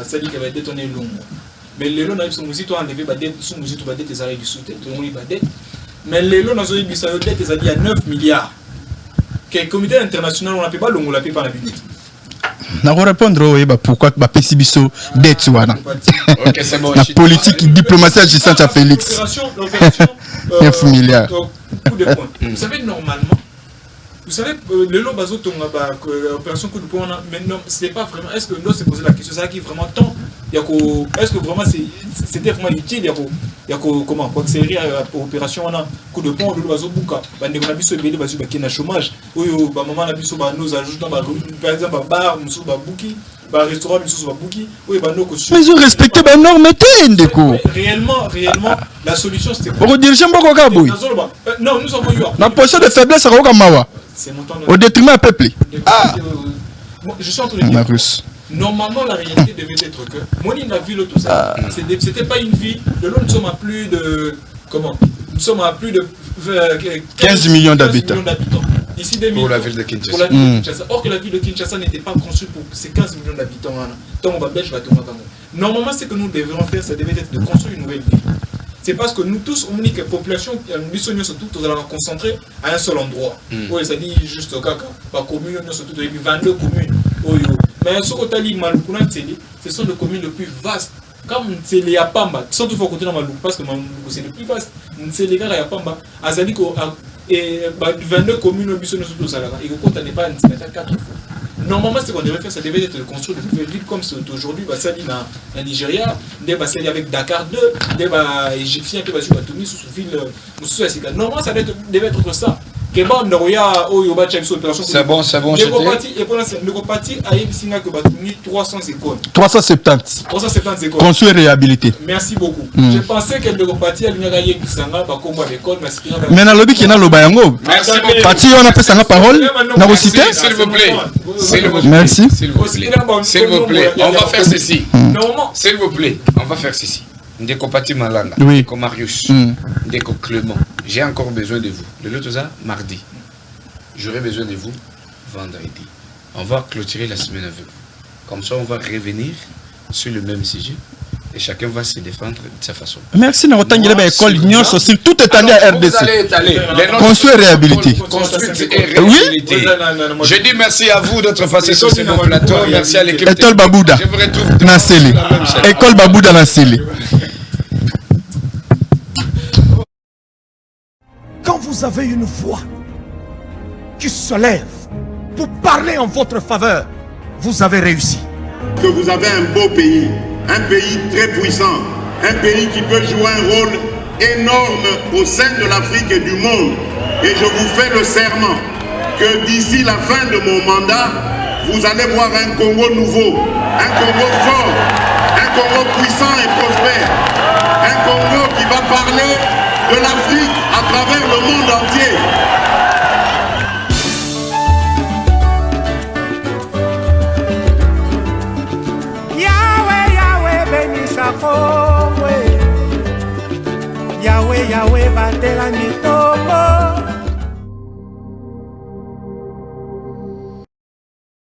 E: ça dit qu'il va détonner long. Mais les lots, son Mouzito a enlevé la dette, son Mouzito va dette, du soutien, tout le monde va dette. Mais les lots, dans une dette, ça dit à 9 milliards. Que communauté internationale, on n'a pas long, on l'a pas la minute.
F: Je vais répondre pourquoi la PCBISO dette la politique diplomatie agissante à Félix. 9 milliards.
E: Vous savez, normalement, vous savez, le lot bazo opération coup de poing, mais non, c'est pas vraiment. Est-ce que l'on s'est posé la question, ça qui vraiment tant est-ce que vraiment c'était vraiment utile? Comment quoi que c'est opération on a coup de poing, le bazo bouka, on a biso bébé bazo qui na chômage, ou maman a biso nous ajoutant par exemple bar, musu babuki, bar restaurant musu babuki, ou
F: mais ils ont respecté les normes Ndeko.
E: Réellement, la solution c'était
F: quoi? Pour diriger Mboko Kaboui.
E: Non, nous avons eu
F: la position de faiblesse à Mawa. Au détriment du peuple.
E: Je suis en train de dire. Normalement, la réalité devait être que Moni n'a vu tout ça. C'était pas une vie. De l'autre, nous sommes à plus de. Comment? Nous sommes à plus de
F: 15 millions d'habitants.
E: Ici, 2000.
D: Pour la ville de Kinshasa.
E: Pour la ville de Kinshasa. Or que la ville de Kinshasa n'était pas construite pour ces 15 millions d'habitants. Donc, on va belge, va tomber. Normalement, ce que nous devrions faire, ça devait être de construire une nouvelle ville. C'est parce que nous tous, on dit que la population, nous sommes surtout concentrés à un seul endroit. Oui, ça dit juste au caca. Par commune, nous sommes surtout 22 communes. Mais ce que tu as dit, ce sont les communes les plus vastes. Comme c'est les Yapamba, sans tout faut côté dans Malou, parce que Malou c'est le plus vaste. C'est les gars à Yapamba. Azali et 22 communes, nous sommes surtout ça là. Et le compte n'est pas 4 fois. Normalement, ce qu'on devrait faire, ça devait être de construire de nouvelles villes comme c'est aujourd'hui. Ça dit dans le Nigeria, des bassin avec Dakar 2, des Égyptiens qui vont tourner sous ville. Normalement, ça devait être ça. C'est bon,
D: c'est bon.
E: Et pour l'instant, le parti a eu 300 écoles.
F: 370.
E: 370 écoles.
F: Construit et réhabilité.
E: Merci beaucoup. Je pensais que le parti a eu Kisanga, Bakomba, l'école,
F: mais dans le lobby qui est dans le Bayango. Parti, on a fait sa parole. Dans vos cités.
D: S'il vous plaît.
F: Merci.
D: S'il vous plaît. On va faire ceci. S'il vous plaît, on va faire ceci. Ndeko Pati Malanga, Ndeko Marius, Ndeko Clément, j'ai encore besoin de vous. Le l'autre ça, mardi. J'aurai besoin de vous vendredi. On va clôturer la semaine avec vous. Comme ça, on va revenir sur le même sujet et chacun va se défendre de sa façon.
F: Merci, nous avons l'école Union sociale, tout est allé à RDC. Construire et réhabiliter.
D: Oui. Je dis merci à vous d'être passé sur ce bon plateau. Merci à l'équipe.
F: École Babouda. Nasseli. École Babouda Nasseli.
A: Quand vous avez une voix qui se lève pour parler en votre faveur, vous avez réussi.
B: Que vous avez un beau pays, un pays très puissant, un pays qui peut jouer un rôle énorme au sein de l'Afrique et du monde. Et je vous fais le serment que d'ici la fin de mon mandat, vous allez voir un Congo nouveau, un Congo fort, un Congo puissant et prospère, un Congo qui va parler de l'Afrique à travers le monde entier.
C: Yahweh, Yahweh, bénisse à Congo. Yahweh, Yahweh, batela niko.